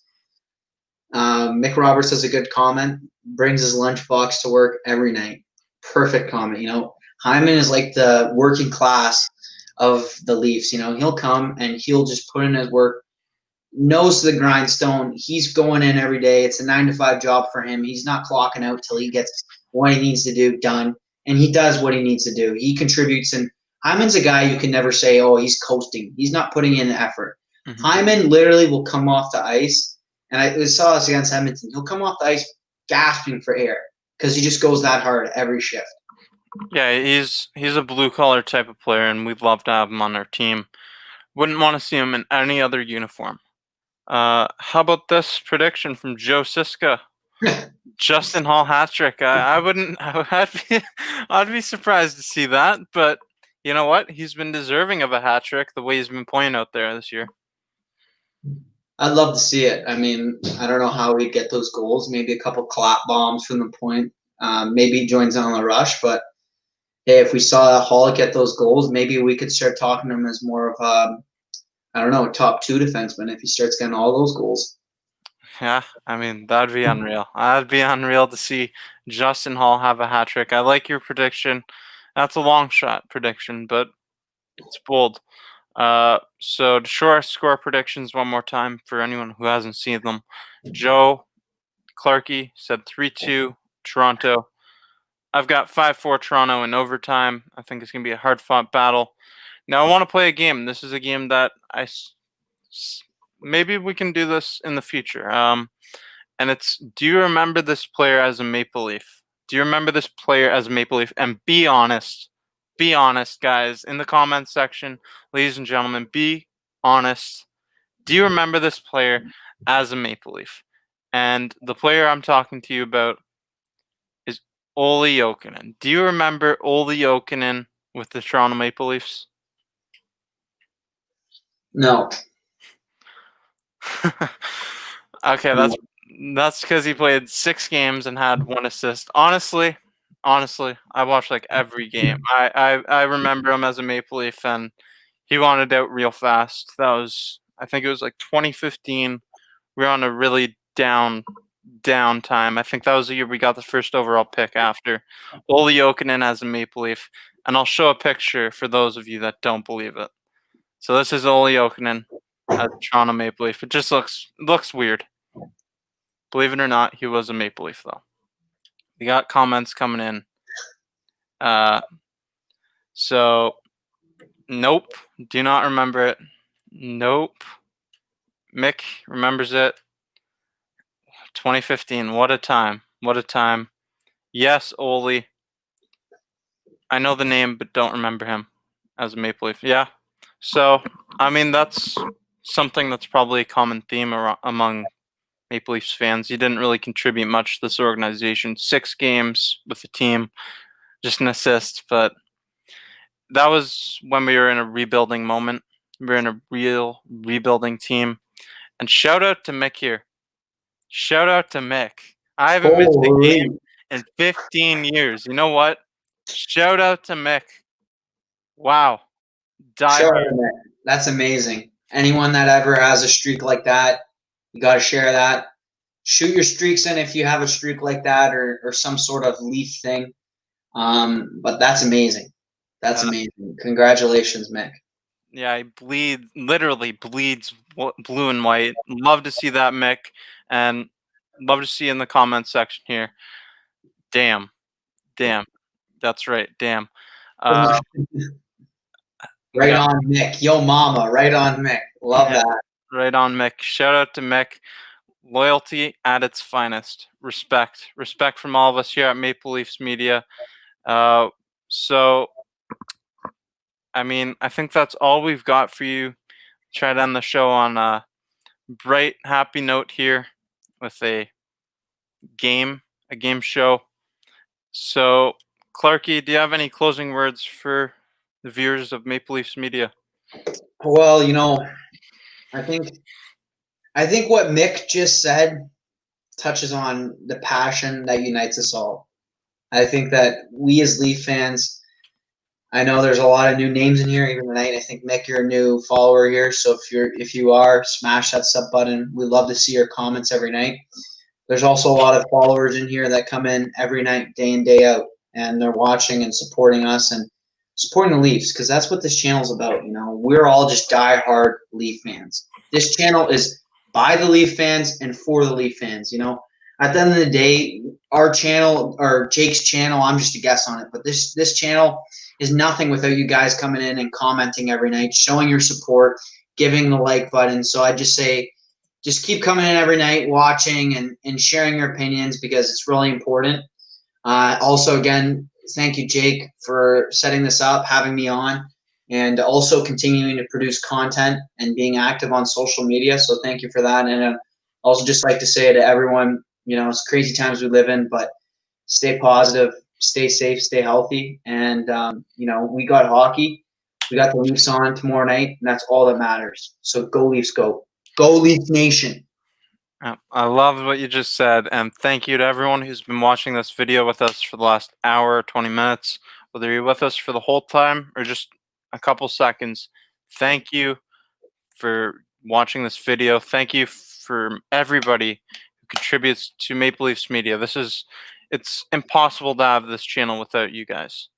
Mick Roberts has a good comment. Brings his lunchbox to work every night. Perfect comment. You know, Hyman is like the working class of the Leafs. You know, he'll come and he'll just put in his work. Nose to the grindstone. He's going in every day. It's a 9-to-5 job for him. He's not clocking out till he gets what he needs to do done, and he does what he needs to do. He contributes, and Hyman's a guy you can never say, oh, he's coasting. He's not putting in the effort. Mm-hmm. Hyman literally will come off the ice, and I saw this against Edmonton. He'll come off the ice gasping for air because he just goes that hard every shift. Yeah, he's a blue-collar type of player, and we'd love to have him on our team. Wouldn't want to see him in any other uniform. How about this prediction from Joe Siska? Justin Hall hat trick. I'd be surprised to see that, but you know what? He's been deserving of a hat trick the way he's been playing out there this year. I'd love to see it. I mean, I don't know how he'd get those goals. Maybe a couple clap bombs from the point. Maybe he joins in on the rush, but hey, if we saw Hall get those goals, maybe we could start talking to him as more of I don't know, top 2 defenseman if he starts getting all those goals. Yeah, I mean, that'd be unreal. That'd be unreal to see Justin Hall have a hat trick. I like your prediction. That's a long shot prediction, but it's bold. So to show our score predictions one more time for anyone who hasn't seen them, Joe Clarkey said 3-2 Toronto. I've got 5-4 Toronto in overtime. I think it's going to be a hard-fought battle. Now, I want to play a game. This is a game that maybe we can do this in the future. And it's, do you remember this player as a Maple Leaf? Do you remember this player as a Maple Leaf? And be honest. Be honest, guys. In the comments section, ladies and gentlemen, be honest. Do you remember this player as a Maple Leaf? And the player I'm talking to you about is Olli Jokinen. Do you remember Olli Jokinen with the Toronto Maple Leafs? No. Okay, that's because he played 6 games and had 1 assist. Honestly, Honestly, I watched like every game. I remember him as a Maple Leaf, and he wanted out real fast. That was, I think it was like 2015. We were on a really down time. I think that was the year we got the first overall pick after Olli Jokinen as a Maple Leaf. And I'll show a picture for those of you that don't believe it. So this is Olli Jokinen as a Toronto Maple Leaf. It just looks weird. Believe it or not, he was a Maple Leaf though. We got comments coming in. So nope, do not remember it. Nope. Mick remembers it. 2015. What a time. What a time. Yes, Oli. I know the name, but don't remember him as a Maple Leaf. Yeah. So, I mean, that's something that's probably a common theme among Maple Leafs fans. He didn't really contribute much to this organization. 6 games with the team, just an assist. But that was when we were in a rebuilding moment. We were in a real rebuilding team. And shout out to Mick here. Shout out to Mick. I haven't missed a game in 15 years. You know what? Shout out to Mick. Wow. Shout out to Mick. That's amazing. Anyone that ever has a streak like that, you got to share that. Shoot your streaks in if you have a streak like that or some sort of Leaf thing. But that's amazing. That's amazing. Congratulations, Mick. Yeah, he literally bleeds blue and white. Love to see that, Mick. And love to see in the comments section here. Damn. That's right. Damn. Right on, Mick. Yo, mama. Right on, Mick. Love that. Right on, Mick. Shout out to Mick. Loyalty at its finest. Respect from all of us here at Maple Leafs Media. So, I mean, I think that's all we've got for you. Try to end the show on a bright, happy note here with a game show. So, Clarky, do you have any closing words for the viewers of Maple Leafs Media? Well, you know, I think what Mick just said touches on the passion that unites us all. I think that we as Leaf fans, I know there's a lot of new names in here even tonight. I think Mick, you're a new follower here, so if you are, smash that sub button. We love to see your comments every night. There's also a lot of followers in here that come in every night, day in, day out, and they're watching and supporting us and supporting the Leafs, because that's what this channel is about. You know, we're all just diehard Leaf fans. This channel is by the Leaf fans and for the Leaf fans. You know, at the end of the day, our channel or Jake's channel, I'm just a guest on it, but this channel is nothing without you guys coming in and commenting every night, showing your support, giving the like button. So I just say, just keep coming in every night, watching and sharing your opinions, because it's really important. Also, again, thank you, Jake, for setting this up, having me on, and also continuing to produce content and being active on social media. So thank you for that. And I also just like to say to everyone, you know, it's crazy times we live in, but stay positive, stay safe, stay healthy. And, you know, we got hockey. We got the Leafs on tomorrow night, and that's all that matters. So go Leafs, go. Go Leafs Nation. I love what you just said, and thank you to everyone who's been watching this video with us for the last hour, 20 minutes, whether you're with us for the whole time or just a couple seconds. Thank you for watching this video. Thank you for everybody who contributes to Maple Leafs Media. It's impossible to have this channel without you guys.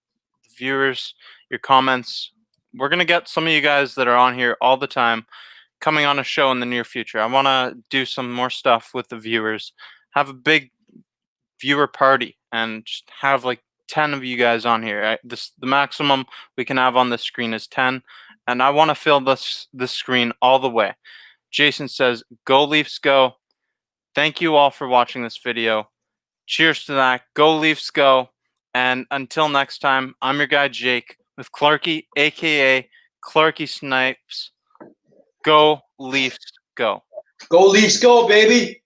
The viewers, your comments. We're going to get some of you guys that are on here all the time coming on a show in the near future. I want to do some more stuff with the viewers, have a big viewer party, and just have like 10 of you guys on here. The maximum we can have on the screen is 10, and I want to fill this screen all the way. Jason says, go Leafs, go. Thank you all for watching this video. Cheers to that. Go Leafs, go. And until next time, I'm your guy Jake with Clarky, aka Clarky Snipes. Go Leafs, go. Go Leafs, go, baby.